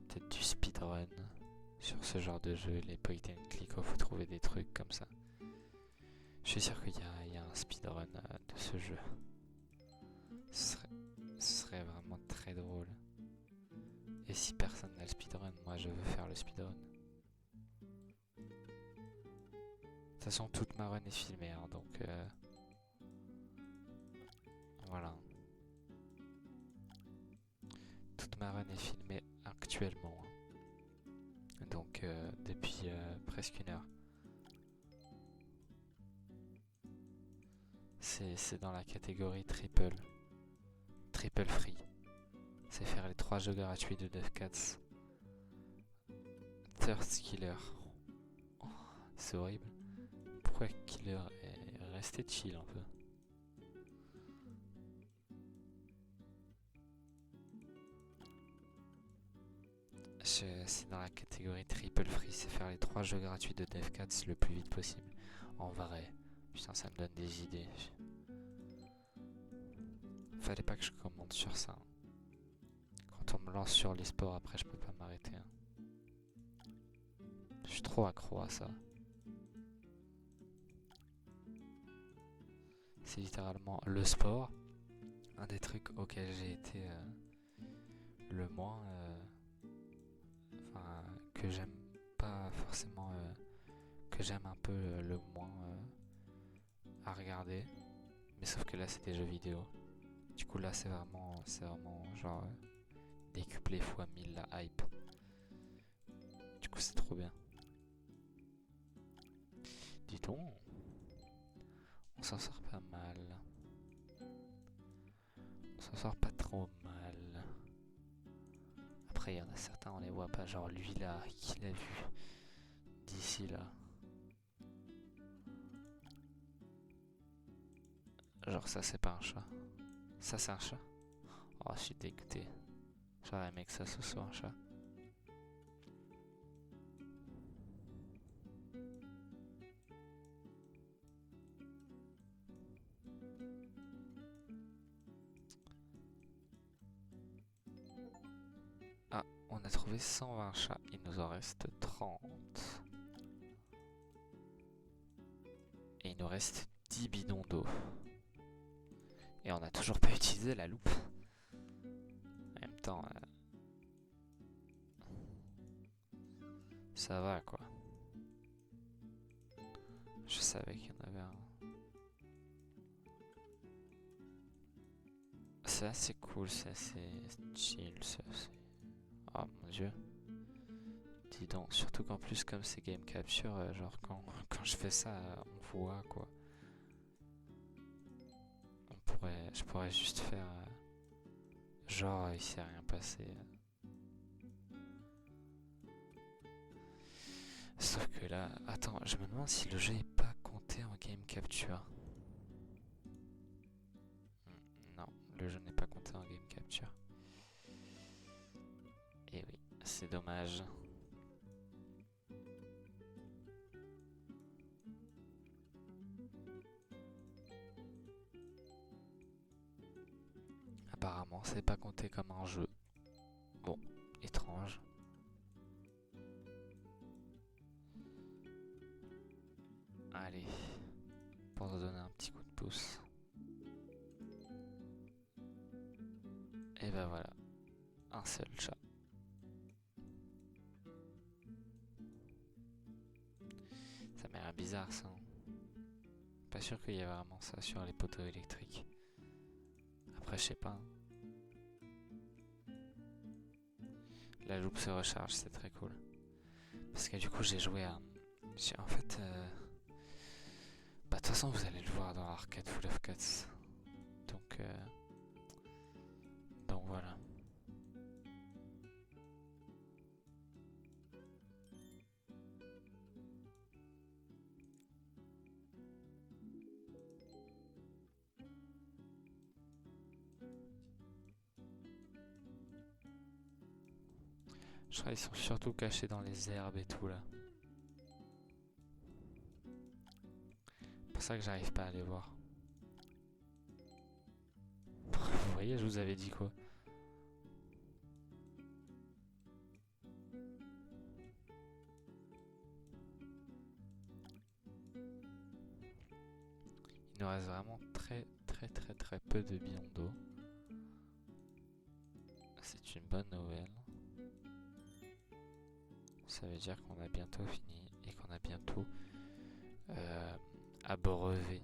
peut-être du speedrun sur ce genre de jeu, les point and click où faut trouver des trucs comme ça. Je suis sûr qu'il y a un speedrun de ce jeu. Ce serait vraiment très drôle. Et si personne n'a le speedrun, moi je veux faire le speedrun. De toute façon, toute ma run est filmée, hein, donc voilà. Toute ma run est filmée actuellement. Hein. Donc depuis presque une heure. C'est dans la catégorie triple. Triple free. C'est faire les 3 jeux gratuits de DevCats. Thirst Killer. Oh, c'est horrible. Pourquoi Killer est resté chill un peu? C'est dans la catégorie triple free, c'est faire les 3 jeux gratuits de DevCats le plus vite possible. En vrai. Putain, ça me donne des idées. Fallait pas que je commente sur ça. Quand on me lance sur les sports, après je peux pas m'arrêter. Hein. Je suis trop accro à ça. C'est littéralement le sport. Un des trucs auxquels j'ai été le moins... Enfin, que j'aime pas forcément... que j'aime un peu le moins à regarder. Mais sauf que là, c'est des jeux vidéo. Du coup, là, c'est vraiment genre décuplé fois 1000 la hype. Du coup, c'est trop bien. Dis donc, on s'en sort pas mal. On s'en sort pas trop mal. Après, il y en a certains, on les voit pas. Genre lui là, qui l'a vu d'ici là. Genre ça, c'est pas un chat. Ça, c'est un chat. Oh, je suis dégoûté. J'aurais aimé que ça ce soit un chat. Ah, on a trouvé 120 chats. Il nous en reste 30. Et il nous reste 10 bidons d'eau. Et on a toujours pas utilisé la loupe. En même temps, ça va quoi. Je savais qu'il y en avait un. C'est assez cool, c'est assez chill, c'est assez... Oh mon dieu. Dis donc, surtout qu'en plus comme c'est game capture, genre quand je fais ça, on voit quoi. Je pourrais juste faire genre il s'est rien passé. Sauf que jouer là. Attends, je me demande si le jeu est pas compté en game capture. Non, le jeu n'est pas compté en game capture. Et oui, c'est dommage. Apparemment, c'est pas compté comme un jeu. Bon, étrange. Allez, pour te donner un petit coup de pouce. Et ben voilà, un seul chat. Ça m'a l'air bizarre ça. Pas sûr qu'il y ait vraiment ça sur les poteaux électriques. Après, je sais pas. La loupe se recharge, c'est très cool. Parce que du coup, j'ai joué à. En fait. Bah, de toute façon, vous allez le voir dans l'arcade Full of Cuts. Donc. Donc voilà. Je crois qu'ils sont surtout cachés dans les herbes et tout là. C'est pour ça que j'arrive pas à les voir. Vous voyez, je vous avais dit quoi. Il nous reste vraiment très peu de bidons d'eau. C'est une bonne nouvelle. Ça veut dire qu'on a bientôt fini et qu'on a bientôt abreuvé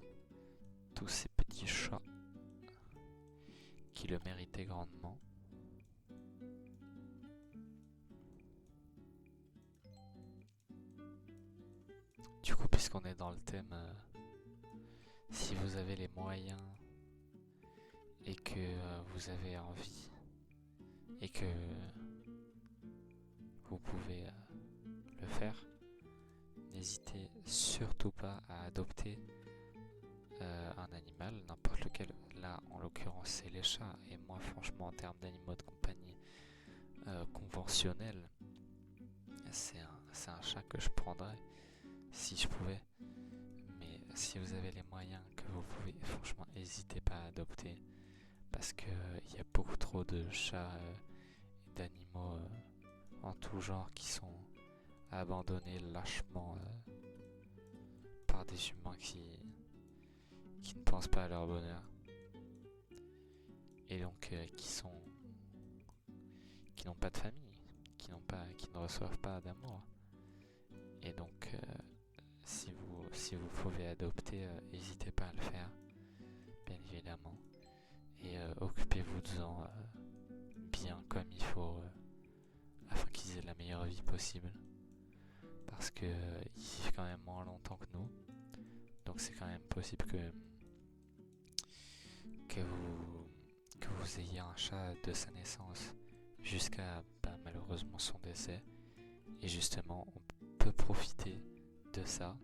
tous ces petits chats qui le méritaient grandement. Du coup, puisqu'on est dans le thème, si vous avez les moyens et que vous avez envie et que vous pouvez le faire, n'hésitez surtout pas à adopter un animal, n'importe lequel. Là, en l'occurrence, c'est les chats. Et moi, franchement, en termes d'animaux de compagnie conventionnels, c'est un chat que je prendrais si je pouvais. Mais si vous avez les moyens que vous pouvez, franchement, n'hésitez pas à adopter. Parce qu'il y a beaucoup trop de chats et d'animaux en tout genre qui sont abandonnés lâchement par des humains qui ne pensent pas à leur bonheur. Et donc qui n'ont pas de famille, qui ne reçoivent pas d'amour. Et donc si vous pouvez adopter, n'hésitez pas à le faire, bien évidemment. Et occupez-vous-en bien comme il faut, afin qu'ils aient la meilleure vie possible. Parce que ils vivent quand même moins longtemps que nous. Donc c'est quand même possible que vous ayez un chat de sa naissance jusqu'à malheureusement son décès. Et justement, on peut profiter de ça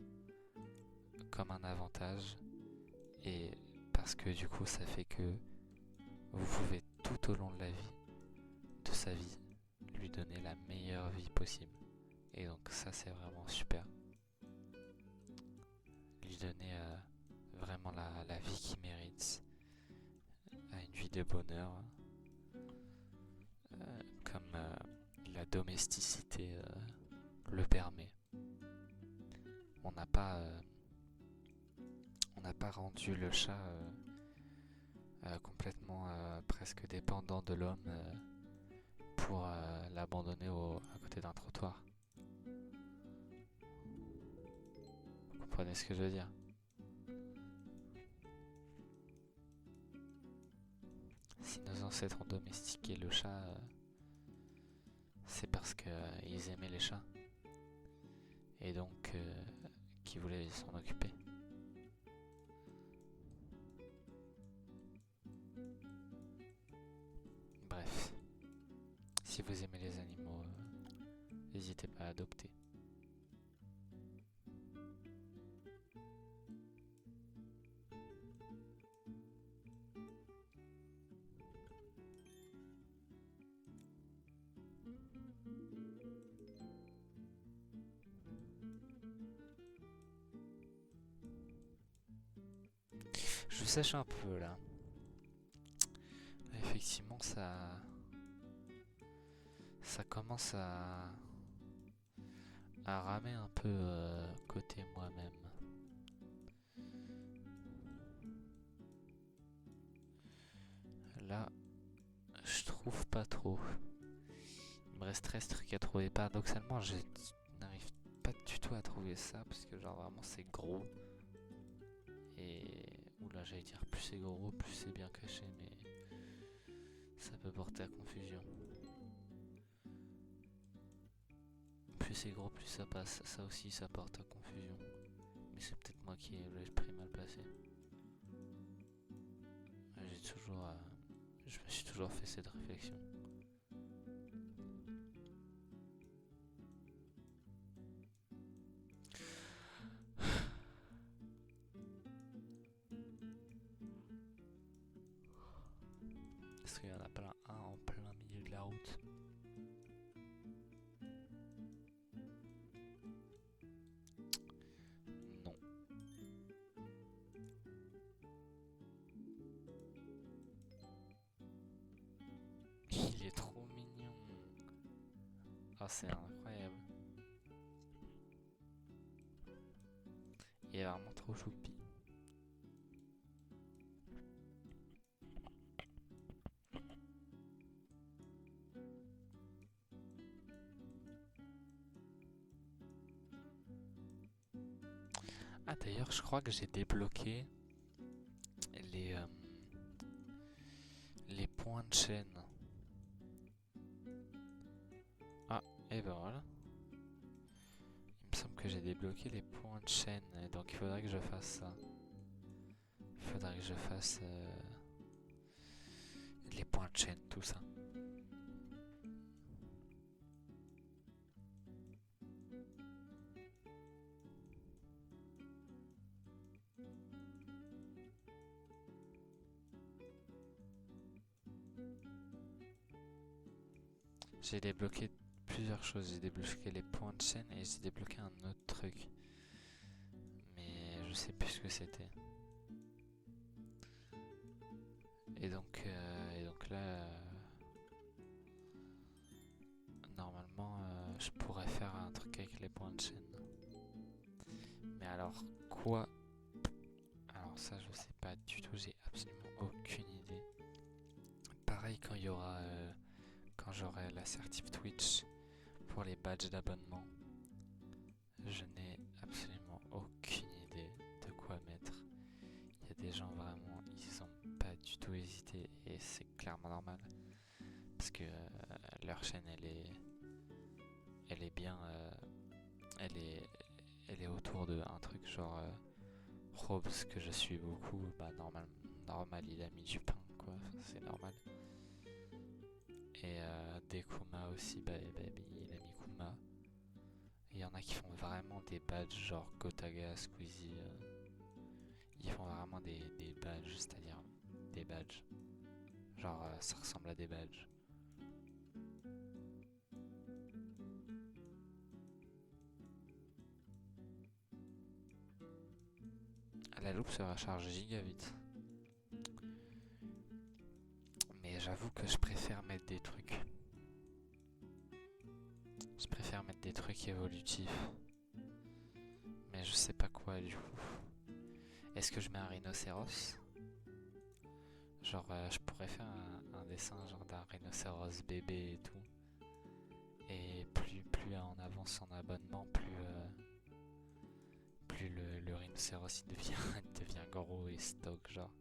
comme un avantage. Et parce que du coup, ça fait que vous pouvez tout au long de sa vie, lui donner la meilleure vie possible. Et donc ça, c'est vraiment super. Lui donner vraiment la vie qu'il mérite, une vie de bonheur, comme la domesticité le permet. On n'a pas rendu le chat complètement presque dépendant de l'homme pour l'abandonner à côté d'un trottoir. Vous comprenez ce que je veux dire? Si nos ancêtres ont domestiqué le chat, c'est parce qu'ils aimaient les chats. Et donc qu'ils voulaient s'en occuper. Bref, si vous aimez les animaux, n'hésitez pas à adopter. sèche un peu là. Effectivement, ça commence à ramer un peu côté moi-même. Là, je trouve pas trop. Il me reste 13 trucs à trouver. Paradoxalement, je n'arrive pas du tout à trouver ça parce que genre vraiment c'est gros. Et oula, j'allais dire plus c'est gros, plus c'est bien caché, mais ça peut porter à confusion. Plus c'est gros, plus ça passe. Ça aussi, ça porte à confusion. Mais c'est peut-être moi qui ai l'esprit mal placé. Je me suis toujours fait cette réflexion. Est-ce qu'il y en a pas un en plein milieu de la route? Non. Il est trop mignon. Ah, c'est incroyable. Il est vraiment trop choupi. Ah d'ailleurs, je crois que j'ai débloqué les, euh, les points de chaîne. Ah, et ben voilà. Il me semble que j'ai débloqué les points de chaîne, et donc il faudrait que je fasse ça. Il faudrait que je fasse les points de chaîne, tout ça. J'ai débloqué plusieurs choses. J'ai débloqué les points de chaîne et j'ai débloqué un autre truc. Mais je sais plus ce que c'était. Et donc là, normalement, je pourrais faire un truc avec les points de chaîne. Mais alors, quoi? Alors ça, je sais pas du tout. J'ai absolument aucune idée. Pareil quand j'aurai l'assertif Twitch pour les badges d'abonnement. Je n'ai absolument aucune idée de quoi mettre. Il y a des gens vraiment, ils ont pas du tout hésité et c'est clairement normal parce que leur chaîne elle est bien, elle est autour de un truc genre Robs que je suis beaucoup, bah normal il a mis du pain quoi, enfin, c'est normal. Et Dekuma aussi, bah, il a mis Kuma. Il y en a qui font vraiment des badges genre Gotaga, Squeezie. Ils font vraiment des badges, c'est-à-dire des badges. Genre ça ressemble à des badges. La loupe se recharge giga vite. Mais j'avoue que je préfère mettre des trucs. Je préfère mettre des trucs évolutifs. Mais je sais pas quoi du coup. Est-ce que je mets un rhinocéros? Genre je pourrais faire un dessin genre d'un rhinocéros bébé et tout. Et plus on avance en abonnement, plus le rhinocéros il devient, il devient gros et stock genre.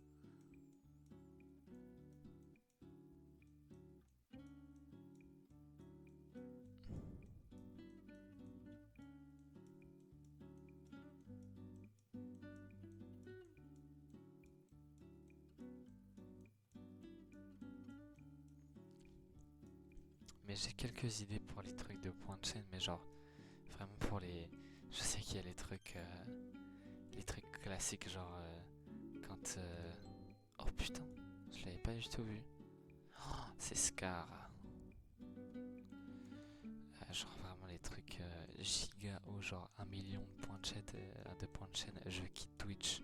Mais j'ai quelques idées pour les trucs de point de chaîne, mais genre vraiment pour les. Je sais qu'il y a les trucs classiques, genre quand. Oh putain, je l'avais pas du tout vu. Oh, c'est Scar. Genre vraiment les trucs giga haut, genre 1 million de points de chaîne, je quitte Twitch.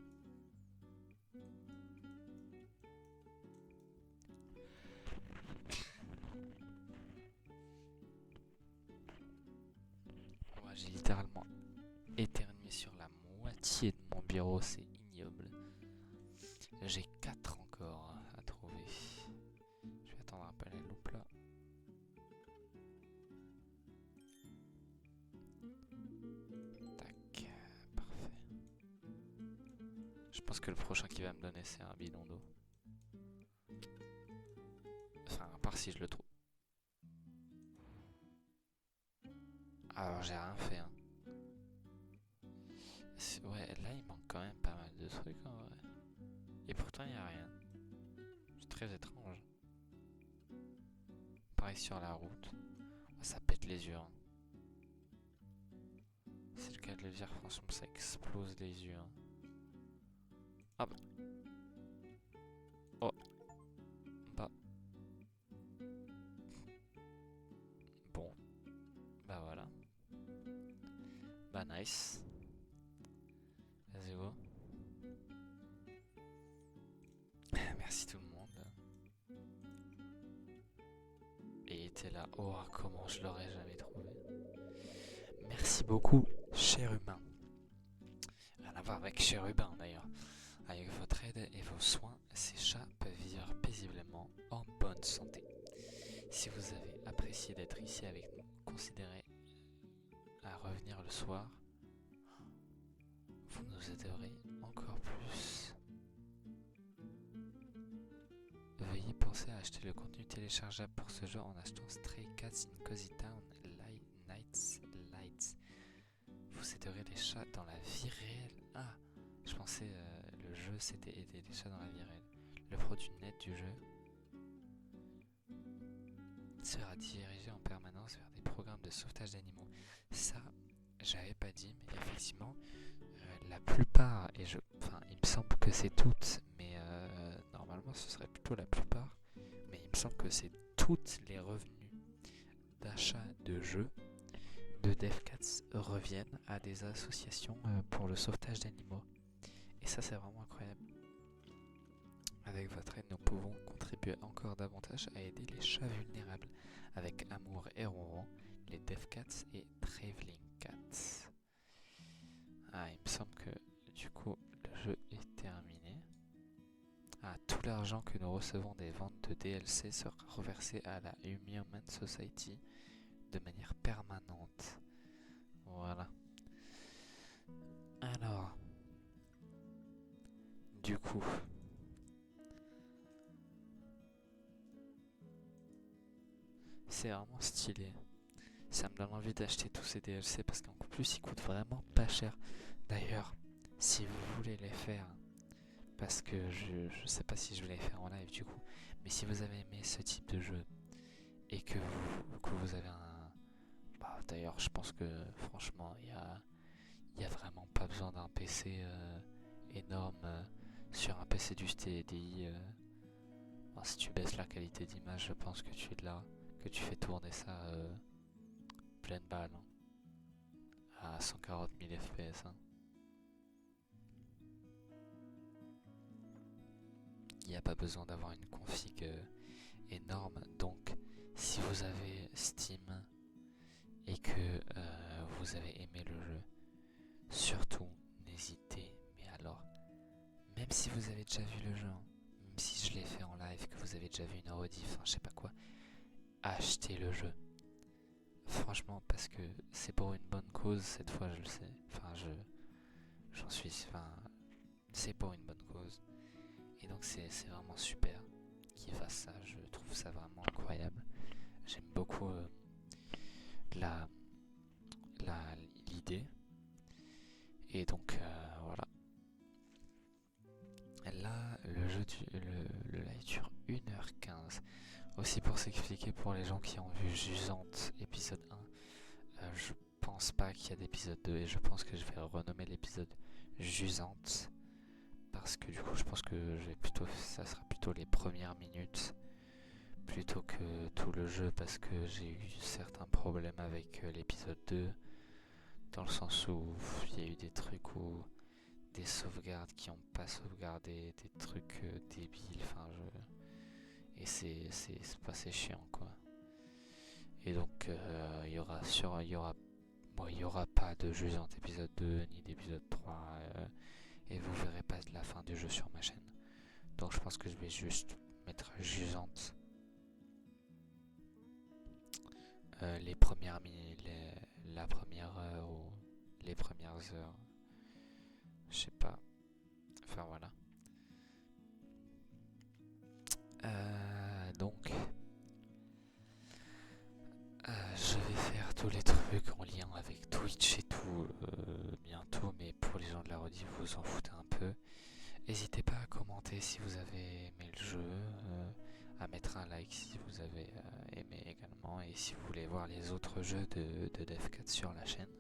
J'ai littéralement éternué sur la moitié de mon bureau, c'est ignoble. J'ai 4 encore à trouver. Je vais attendre un peu la loupe là. Tac, parfait. Je pense que le prochain qu'il va me donner c'est un bidon d'eau. Enfin, à part si je le trouve. Alors j'ai rien fait hein. Ouais, là il manque quand même pas mal de trucs en vrai. Et pourtant il n'y a rien. C'est très étrange. Pareil sur la route. Oh, ça pète les yeux. Hein. C'est le cas de le dire, franchement ça explose les yeux. Hein. Ah bah. Oh. Bah. Bon. Bah voilà. Bah nice. Vas-y go. Merci tout le monde. Et était là. Oh comment je l'aurais jamais trouvé. Merci beaucoup, cher humain. Rien à voir avec cher humain d'ailleurs. Avec votre aide et vos soins, ces chats peuvent vivre paisiblement en bonne santé. Si vous avez apprécié d'être ici avec nous, considérez à revenir le soir. Vous nous aiderez encore plus. Veuillez penser à acheter le contenu téléchargeable pour ce jeu en achetant Stray Cats in Cozy Town Nights Lights. Vous aiderez les chats dans la vie réelle. Ah, je pensais le jeu c'était aider les chats dans la vie réelle. Le produit net du jeu sera dirigé en permanence vers des programmes de sauvetage d'animaux. Ça, j'avais pas dit, mais effectivement, la plupart, enfin, il me semble que c'est toutes, mais normalement ce serait plutôt la plupart, mais il me semble que c'est toutes les revenus d'achat de jeux de DevCats reviennent à des associations pour le sauvetage d'animaux. Et ça, c'est vraiment incroyable. Avec votre aide, nous pouvons contribuer encore davantage à aider les chats vulnérables avec Amour et Ronron, les DevCats et Traveling Cats. Ah, il me semble que du coup, le jeu est terminé. Ah, tout l'argent que nous recevons des ventes de DLC sera reversé à la Human Society de manière permanente. Voilà. Alors, du coup, c'est vraiment stylé. Ça me donne envie d'acheter tous ces DLC parce qu'en plus ils coûtent vraiment pas cher. D'ailleurs, si vous voulez les faire, parce que je sais pas si je vais les faire en live du coup, mais si vous avez aimé ce type de jeu et que vous avez un... Bah, d'ailleurs, je pense que franchement, il y a vraiment pas besoin d'un PC énorme. Sur un PC du STDI, si tu baisses la qualité d'image, je pense que tu es de là, que tu fais tourner ça pleine balle hein, à 140 000 FPS. Hein. Il n'y a pas besoin d'avoir une config énorme. Donc, si vous avez Steam et que vous avez aimé le jeu, surtout n'hésitez, mais alors, même si vous avez déjà vu le jeu, hein, même si je l'ai fait en live, que vous avez déjà vu une rediff, enfin je sais pas quoi, achetez le jeu. Franchement, parce que c'est pour une bonne cause, cette fois je le sais. Enfin, j'en suis. Enfin, c'est pour une bonne cause. Et donc, c'est vraiment super qu'il fasse ça. Je trouve ça vraiment incroyable. J'aime beaucoup la l'idée. Et donc, voilà. Là, le jeu le live dure 1h15. Aussi pour s'expliquer pour les gens qui ont vu Jusante épisode 1, je pense pas qu'il y a d'épisode 2 et je pense que je vais renommer l'épisode Jusante parce que du coup je pense que ça sera plutôt les premières minutes plutôt que tout le jeu parce que j'ai eu certains problèmes avec l'épisode 2 dans le sens où il y a eu des trucs où des sauvegardes qui n'ont pas sauvegardé, des trucs débiles, enfin et c'est pas assez chiant quoi. Et donc il y aura Bon, il n'y aura pas de Jusante épisode 2 ni d'épisode 3 et vous verrez pas la fin du jeu sur ma chaîne. Donc je pense que je vais juste mettre Jusante les premières minutes, la première heure ou les premières heures. Je sais pas. Enfin voilà. Donc, je vais faire tous les trucs en lien avec Twitch et tout bientôt, mais pour les gens de la rediff, vous en foutez un peu. N'hésitez pas à commenter si vous avez aimé le jeu, à mettre un like si vous avez aimé également, et si vous voulez voir les autres jeux de Dev4 sur la chaîne.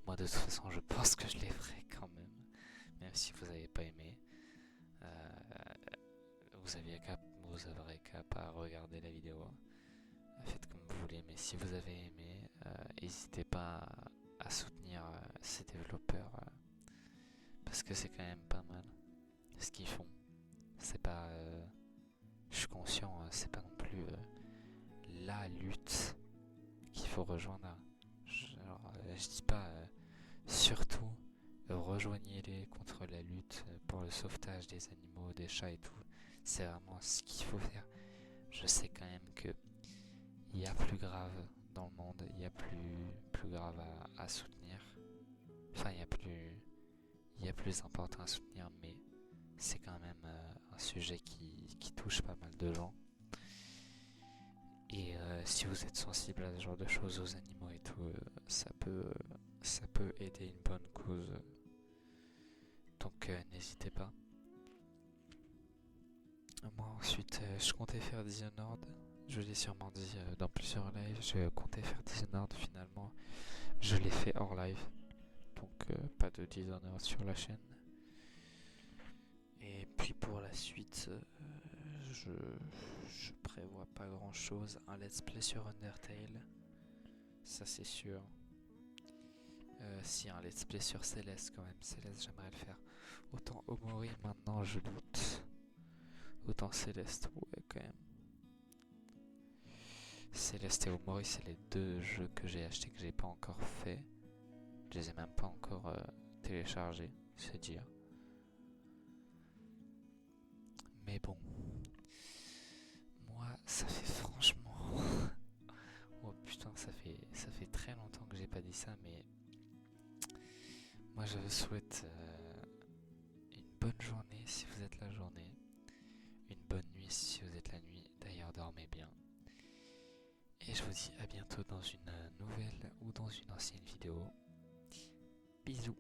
Moi de toute façon je pense que je les ferai quand même si vous n'avez pas aimé. Vous aurez qu'à pas regarder la vidéo. Faites comme vous voulez, mais si vous avez aimé, n'hésitez pas à soutenir ces développeurs parce que c'est quand même pas mal ce qu'ils font. C'est pas, je suis conscient, c'est pas non plus la lutte qu'il faut rejoindre. Je dis pas surtout rejoignez-les contre la lutte pour le sauvetage des animaux, des chats et tout. C'est vraiment ce qu'il faut faire. Je sais quand même que il y a plus grave dans le monde, il y a plus grave à soutenir. Enfin, il y a plus important à soutenir, mais c'est quand même un sujet qui touche pas mal de gens. Et si vous êtes sensible à ce genre de choses, aux animaux et tout, ça peut aider une bonne cause. Donc n'hésitez pas. Moi ensuite, je comptais faire Dishonored. Je l'ai sûrement dit dans plusieurs lives. Je comptais faire Dishonored, finalement. Je l'ai fait hors live. Donc pas de Dishonored sur la chaîne. Et puis pour la suite, je prévois pas grand chose. Un let's play sur Undertale, ça c'est sûr. Si un let's play sur Céleste quand même. Céleste j'aimerais le faire. Autant Omori maintenant je doute. Autant Céleste, ouais quand même. Céleste et Omori c'est les deux jeux que j'ai achetés que j'ai pas encore fait. Je les ai même pas encore téléchargés, c'est dire. Mais bon, moi ça fait franchement oh putain, ça fait très longtemps que j'ai pas dit ça, mais moi je vous souhaite une bonne journée si vous êtes la journée, une bonne nuit si vous êtes la nuit, d'ailleurs dormez bien. Et je vous dis à bientôt dans une nouvelle ou dans une ancienne vidéo. Bisous.